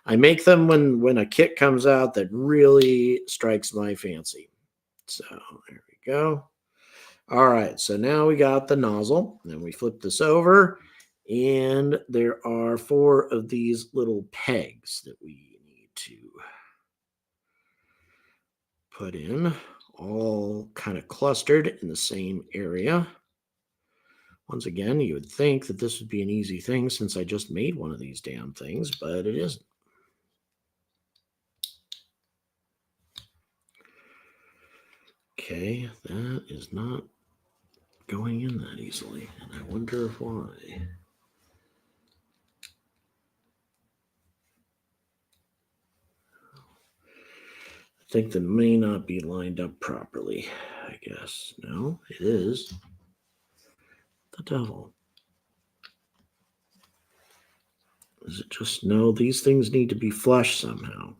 I make them when a kit comes out that really strikes my fancy. So there we go. All right, so now we got the nozzle. Then we flip this over, and there are 4 of these little pegs that we need to put in, all kind of clustered in the same area. Once again, you would think that this would be an easy thing since I just made one of these damn things, but it isn't. Okay, that is not going in that easily, and I wonder why. I think that may not be lined up properly, I guess. No, it is. The devil. Is it just, no, these things need to be flush somehow.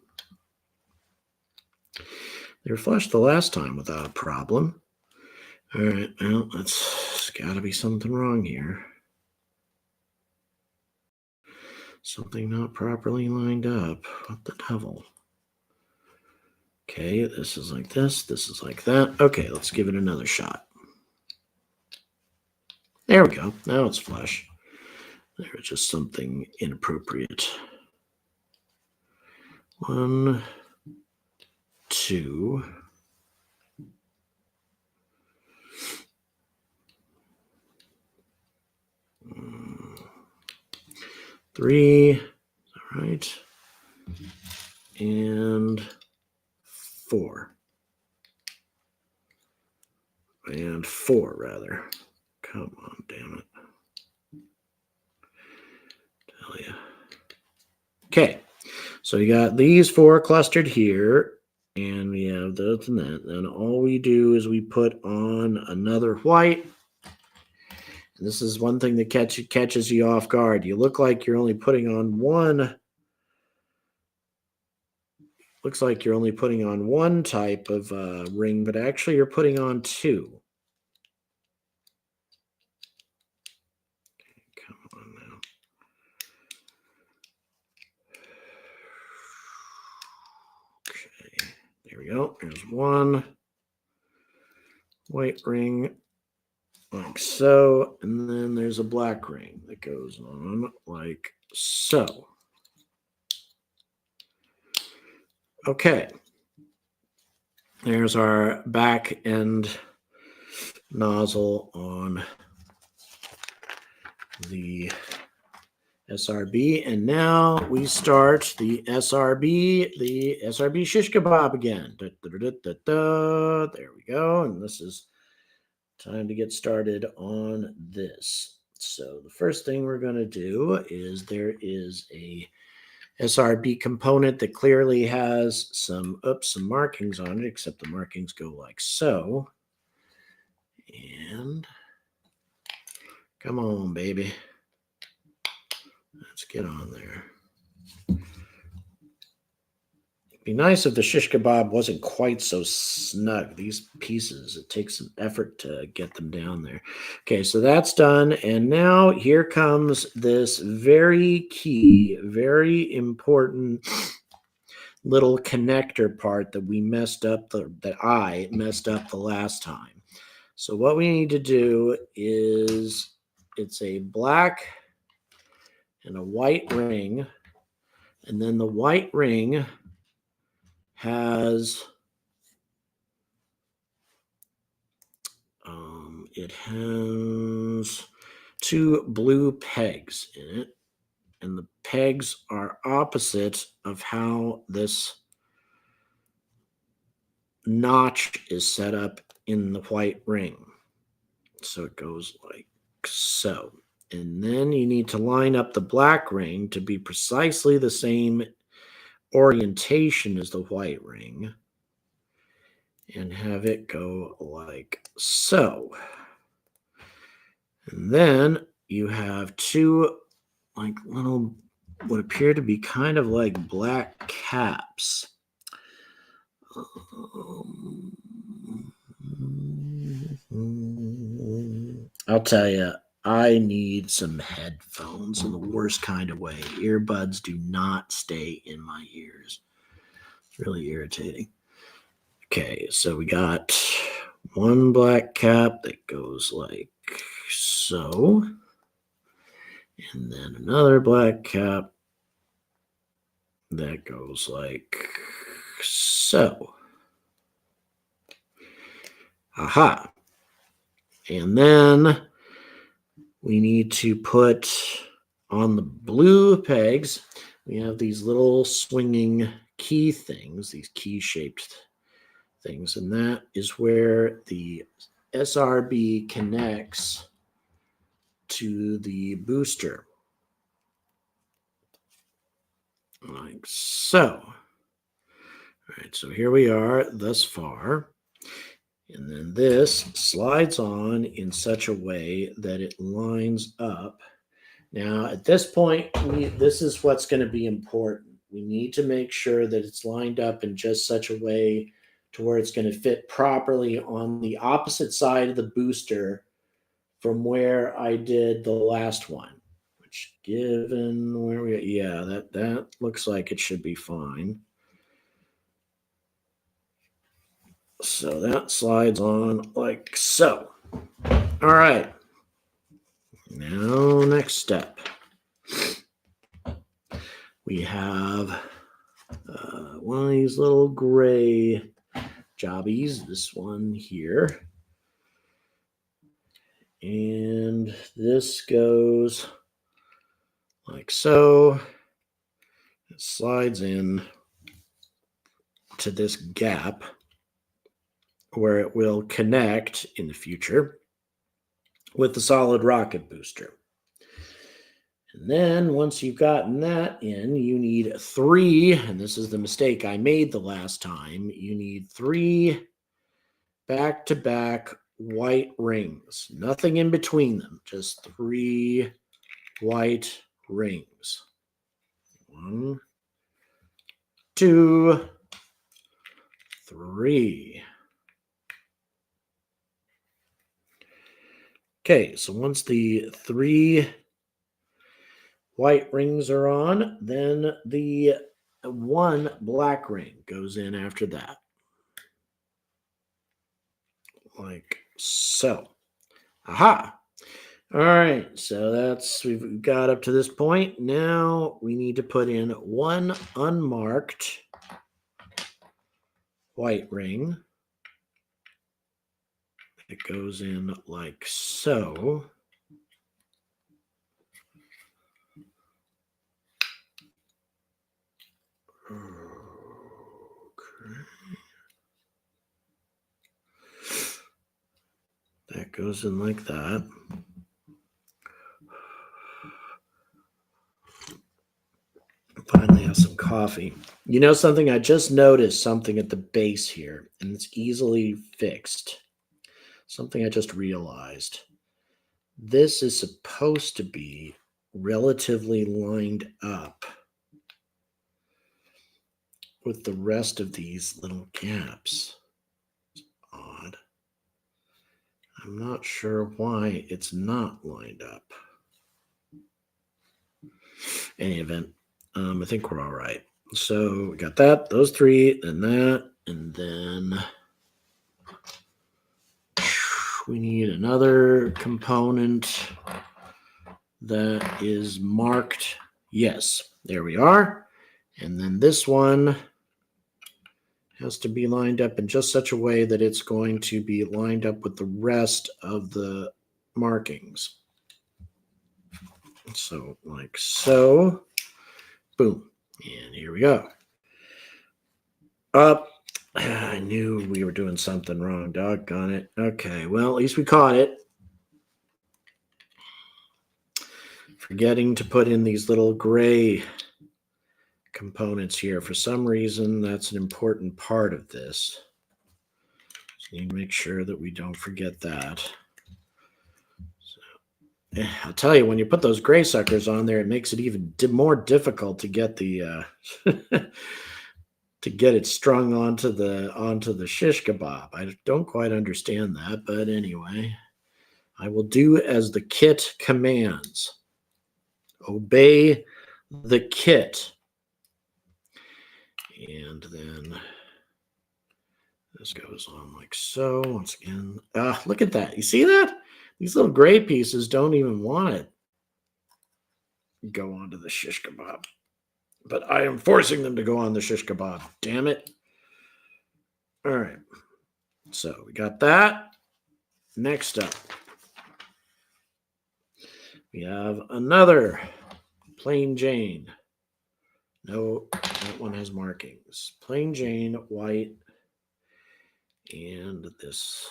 They were flushed the last time without a problem. All right, well, that's got to be something wrong here. Something not properly lined up. What the devil? Okay, this is like this. This is like that. Okay, let's give it another shot. There we go. Now it's flush. There was just something inappropriate. 1, 2. 3. All right. And 4. And 4, rather. Come on, damn it. Tell ya. Okay. So you got these 4 clustered here, and we have those and that. Then all we do is we put on another white. And this is one thing that catches you off guard. You look like you're only putting on one. Looks like you're only putting on one type of ring, but actually you're putting on 2. Okay, come on now. Okay, there we go. There's one white ring like so, and then there's a black ring that goes on like so. Okay. There's our back end nozzle on the SRB, and now we start the SRB shish kebab again. There we go, and this is time to get started on this. So the first thing we're going to do is there is a SRB component that clearly has some markings on it, except the markings go like so. And come on, baby. Let's get on there. It'd be nice if the shish kebab wasn't quite so snug. These pieces, it takes some effort to get them down there. Okay, so that's done. And now here comes this very key, very important little connector part that we messed up, that I messed up the last time. So what we need to do is, it's a black and a white ring, and then the white ring has it has two blue pegs in it, and the pegs are opposite of how this notch is set up in the white ring. So it goes like so. And then you need to line up the black ring to be precisely the same orientation as the white ring and have it go like so. And then you have two like little, what appear to be kind of like black caps. I'll tell you, I need some headphones in the worst kind of way. Earbuds do not stay in my ears. It's really irritating. Okay, so we got one black cap that goes like so. And then another black cap that goes like so. Aha. And then we need to put on the blue pegs, we have these little swinging key things, these key-shaped things, and that is where the SRB connects to the booster. Like so. All right, so here we are thus far. And then this slides on in such a way that it lines up. Now, at this point, this is what's going to be important. We need to make sure that it's lined up in just such a way to where it's going to fit properly on the opposite side of the booster from where I did the last one. Which, given where we, yeah, that looks like it should be fine. So that slides on like so. All right. Now, next step. We have one of these little gray jobbies, this one here. And this goes like so. It slides in to this gap where it will connect in the future with the solid rocket booster. And then once you've gotten that in, you need 3, and this is the mistake I made the last time, you need 3 back-to-back white rings. Nothing in between them, just 3 white rings. 1, 2, 3. Okay, so once the 3 white rings are on, then the 1 black ring goes in after that. Like so. Aha! All right, so we've got up to this point. Now we need to put in 1 unmarked white ring. It goes in like so. That goes in like that. Finally have some coffee. You know something? I just noticed something at the base here, and it's easily fixed. Something I just realized. This is supposed to be relatively lined up with the rest of these little gaps. It's odd. I'm not sure why it's not lined up. Any event, I think we're all right. So we got that, those three, and that, and then we need another component that is marked. Yes, there we are. And then this one has to be lined up in just such a way that it's going to be lined up with the rest of the markings. So like so, boom, and here we go. Up. I knew we were doing something wrong. Doggone it. Okay, well, at least we caught it. Forgetting to put in these little gray components here. For some reason, that's an important part of this. So you need to make sure that we don't forget that. So, I'll tell you, when you put those gray suckers on there, it makes it even more difficult to get the to get it strung onto the shish kebab. I don't quite understand that, but anyway, I will do as the kit commands. Obey the kit. And then this goes on like so. Once again, look at that. You see that? These little gray pieces don't even want it go onto the shish kebab. But I am forcing them to go on the shish kebab. Damn it. All right. So we got that. Next up, we have another plain Jane. No, that one has markings. Plain Jane, white, and this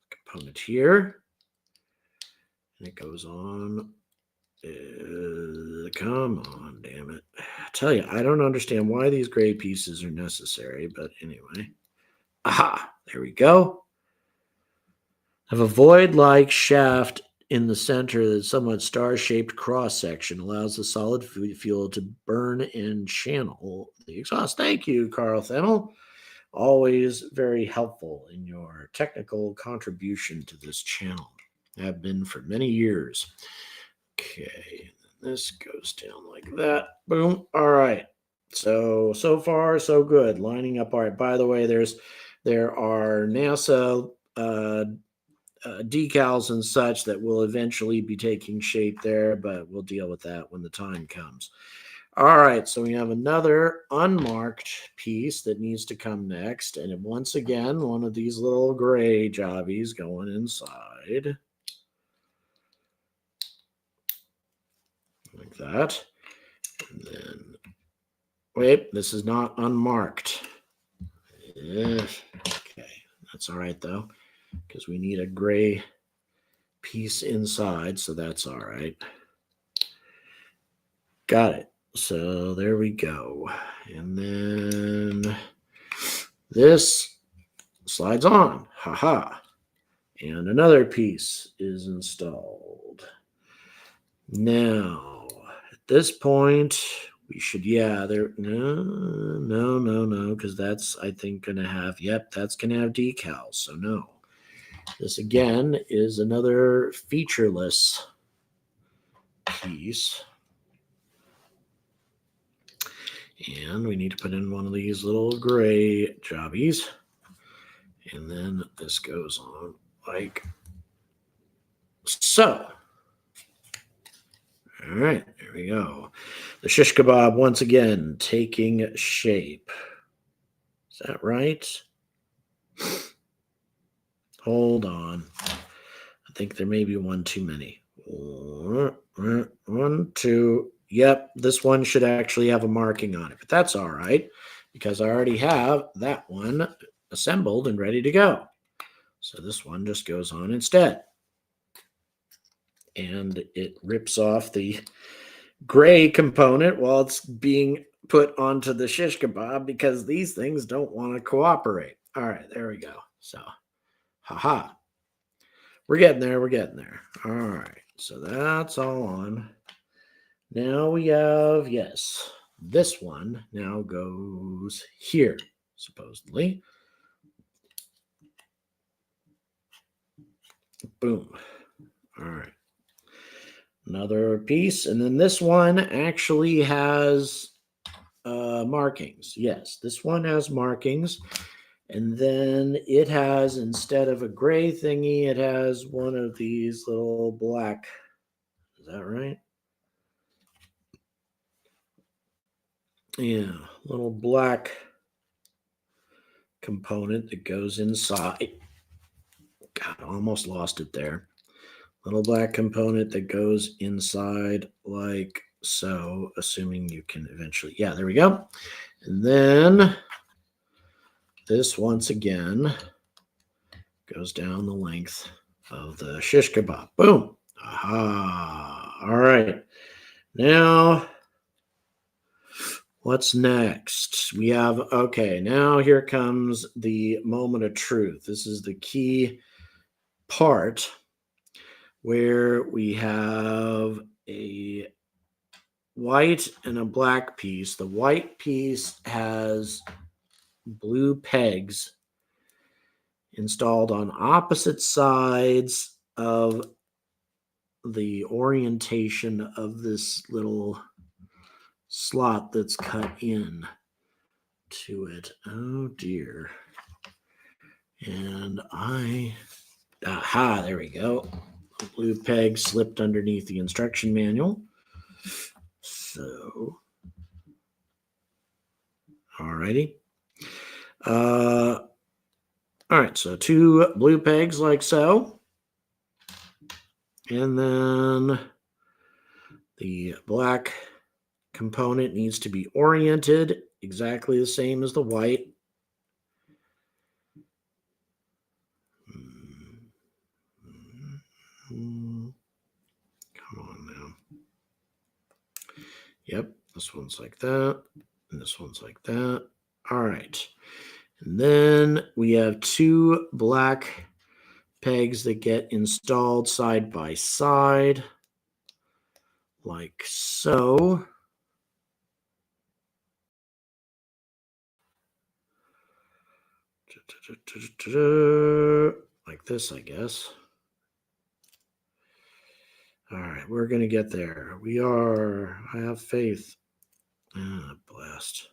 component here. And it goes on. Come on, damn it. I tell you, I don't understand why these gray pieces are necessary, but anyway. Aha, there we go. Have a void-like shaft in the center that's somewhat star-shaped cross-section allows the solid fuel to burn and channel the exhaust. Thank you, Carl Fennel. Always very helpful in your technical contribution to this channel. Have been for many years. Okay, this goes down like that. Boom. All right. So far, so good. Lining up. All right. By the way, there are NASA decals and such that will eventually be taking shape there, but we'll deal with that when the time comes. All right, so we have another unmarked piece that needs to come next, and once again, one of these little gray jobbies going inside. Like that. And then, wait, this is not unmarked. Okay, that's all right, though, because we need a gray piece inside, so that's all right. Got it. So there we go. And then this slides on. Haha. And another piece is installed. Now, at this point, we should, no, because that's, I think, going to have, that's going to have decals, so no. This, again, is another featureless piece. And we need to put in one of these little gray jobbies. And then this goes on like so. All right, there we go. The shish kebab, once again, taking shape. Is that right? Hold on. I think there may be one too many. 1, 2. Yep, this one should actually have a marking on it, but that's all right because I already have that one assembled and ready to go. So this one just goes on instead. And it rips off the gray component while it's being put onto the shish kebab because these things don't want to cooperate. All right, there we go. So, haha. We're getting there. We're getting there. All right. So that's all on. Now we have, yes, this one now goes here, supposedly. Boom. All right. Another piece. And then this one actually has markings. Yes, this one has markings. And then it has, instead of a gray thingy, it has one of these little black. Is that right? Yeah, little black component that goes inside. God, I almost lost it there. Little black component that goes inside like so, assuming you can eventually. Yeah, there we go. And then this once again goes down the length of the shish kebab. Boom. Aha. All right. Now, what's next? We have, okay, now here comes the moment of truth. This is the key part where we have a white and a black piece. The white piece has blue pegs installed on opposite sides of the orientation of this little slot that's cut in to it. Oh dear. And aha, there we go. The blue peg slipped underneath the instruction manual. So, alrighty. All right, so 2 blue pegs like so. And then the black component needs to be oriented exactly the same as the white. Come on now. Yep, this one's like that, and this one's like that. All right. And then we have 2 black pegs that get installed side by side, like so. Like this, I guess. All right, we're going to get there. I have faith. Ah, blast.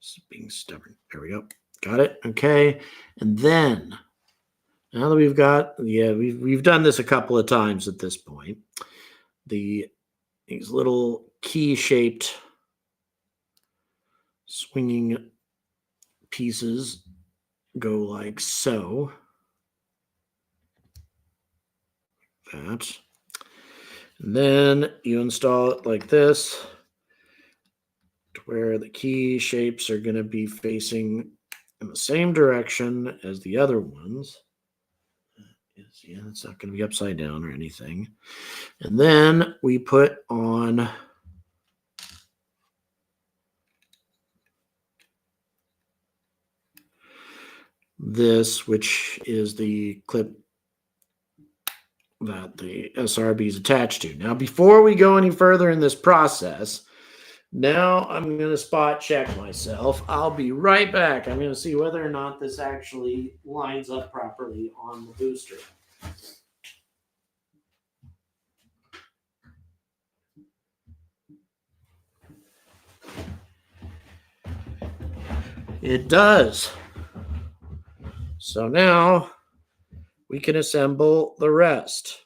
This is being stubborn. There we go. Got it. Okay. And then, now that we've got, we've done this a couple of times at this point. These little key-shaped swinging pieces go like so. That. And then you install it like this, to where the key shapes are going to be facing in the same direction as the other ones. Yeah, it's not going to be upside down or anything. And then we put on this, which is the clip that the SRB is attached to. Now, before we go any further in this process, now I'm going to spot check myself. I'll be right back. I'm going to see whether or not this actually lines up properly on the booster. It does. So now we can assemble the rest.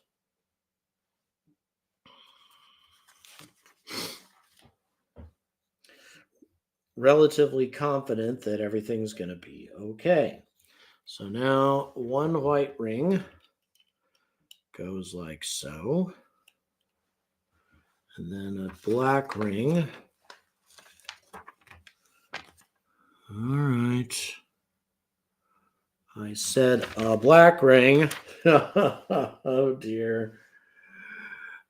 Relatively confident that everything's going to be okay. So now 1 white ring goes like so. And then a black ring All right. I said a black ring. Oh, dear.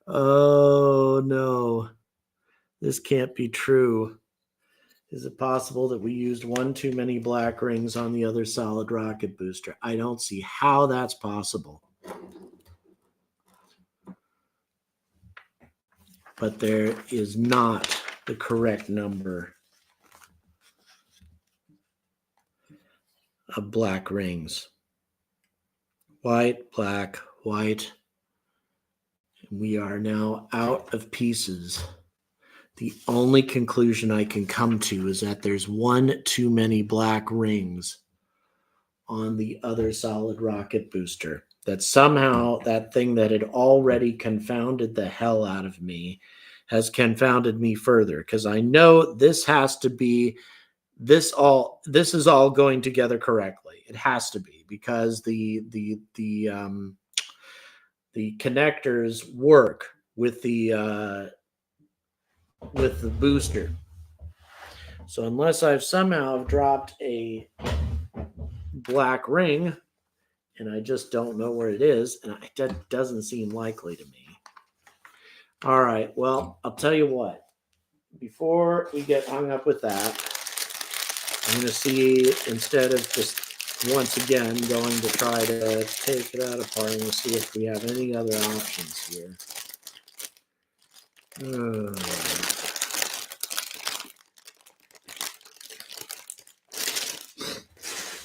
Oh, no. This can't be true. Is it possible that we used one too many black rings on the other solid rocket booster? I don't see how that's possible. But there is not the correct number of black rings. White, black, white. We are now out of pieces. The only conclusion I can come to is that there's one too many black rings on the other solid rocket booster. That somehow that thing that had already confounded the hell out of me has confounded me further, because I know this has to be this is all going together correctly. It has to be, because the connectors work with the booster. So unless I've somehow dropped a black ring and I just don't know where it is, and that doesn't seem likely to me. All right, well, I'll tell you what. Before we get hung up with that, I'm going to see, instead of just once again going to try to take it out apart, I'm going to see if we have any other options here.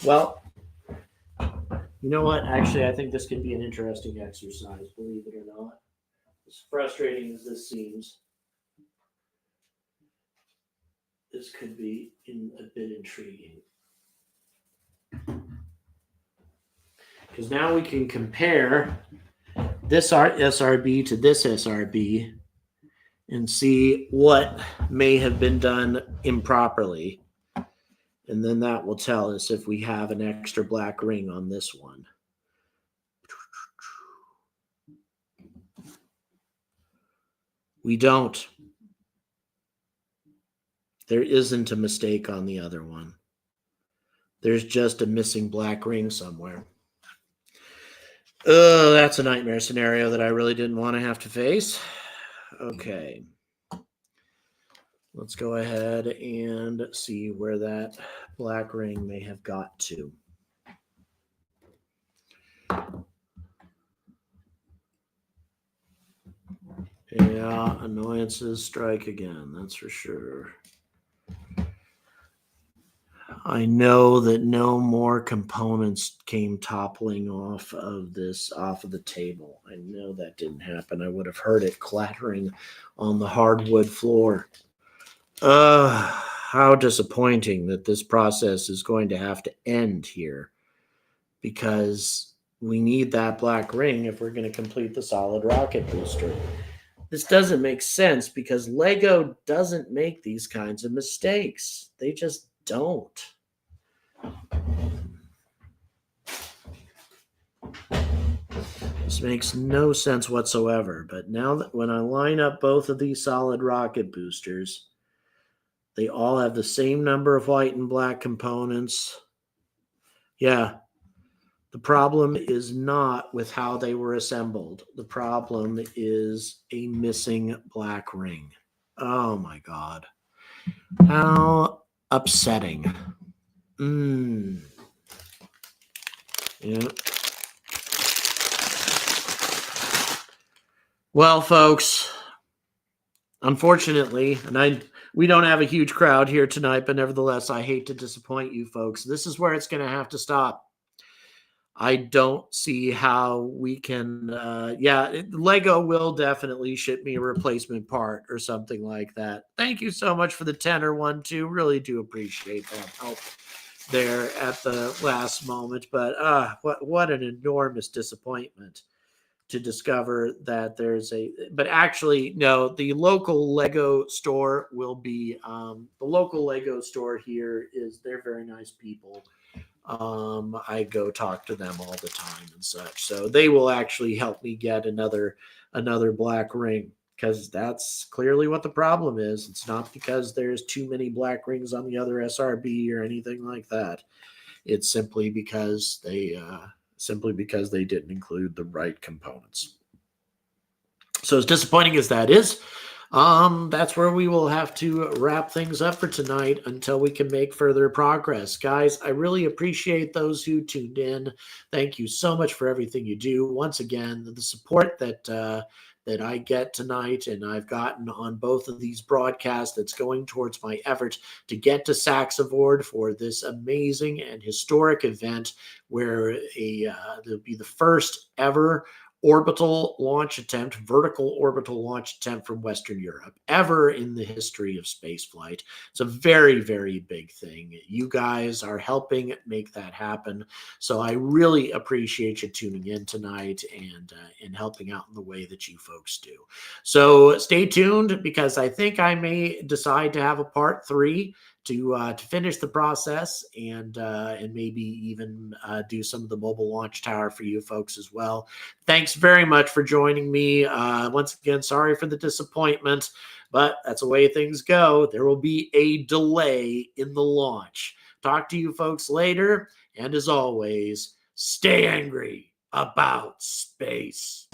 Well, you know what? Actually, I think this could be an interesting exercise, believe it or not. As frustrating as this seems, this could be a bit intriguing. Because now we can compare this SRB to this SRB and see what may have been done improperly. And then that will tell us if we have an extra black ring on this one. We don't. There isn't a mistake on the other one. There's just a missing black ring somewhere. Oh, that's a nightmare scenario that I really didn't want to have to face. Okay. Let's go ahead and see where that black ring may have got to. Yeah, annoyances strike again, that's for sure. I know that no more components came toppling off of the table. I know that didn't happen. I would have heard it clattering on the hardwood floor. How disappointing that this process is going to have to end here, because we need that black ring if we're going to complete the solid rocket booster. This doesn't make sense, because LEGO doesn't make these kinds of mistakes. They just don't. This makes no sense whatsoever. But now that when I line up both of these solid rocket boosters, they all have the same number of white and black components. Yeah. The problem is not with how they were assembled. The problem is a missing black ring. Oh my God. How upsetting. Yeah. Well, folks, unfortunately, we don't have a huge crowd here tonight, but nevertheless, I hate to disappoint you folks. This is where it's going to have to stop. I don't see how we can, LEGO will definitely ship me a replacement part or something like that. Thank you so much for the 10 1 2. Really do appreciate that help there at the last moment. But what an enormous disappointment to discover that but actually, no, the local LEGO store will be, the local LEGO store here they're very nice people. I go talk to them all the time and such. So they will actually help me get another black ring, because that's clearly what the problem is. It's not because there's too many black rings on the other SRB or anything like that. It's simply because they didn't include the right components. So as disappointing as that is, that's where we will have to wrap things up for tonight until we can make further progress. Guys, I really appreciate those who tuned in. Thank you so much for everything you do. Once again, the support that I get tonight and I've gotten on both of these broadcasts, that's going towards my efforts to get to Saxavord for this amazing and historic event where there'll be the first ever vertical orbital launch attempt from Western Europe ever in the history of spaceflight. It's a very, very big thing. You guys are helping make that happen. So I really appreciate you tuning in tonight and helping out in the way that you folks do. So stay tuned, because I think I may decide to have a part 3 to finish the process and maybe even do some of the mobile launch tower for you folks as well. Thanks very much for joining me. Once again, sorry for the disappointment, but that's the way things go. There will be a delay in the launch. Talk to you folks later, and as always, stay angry about space.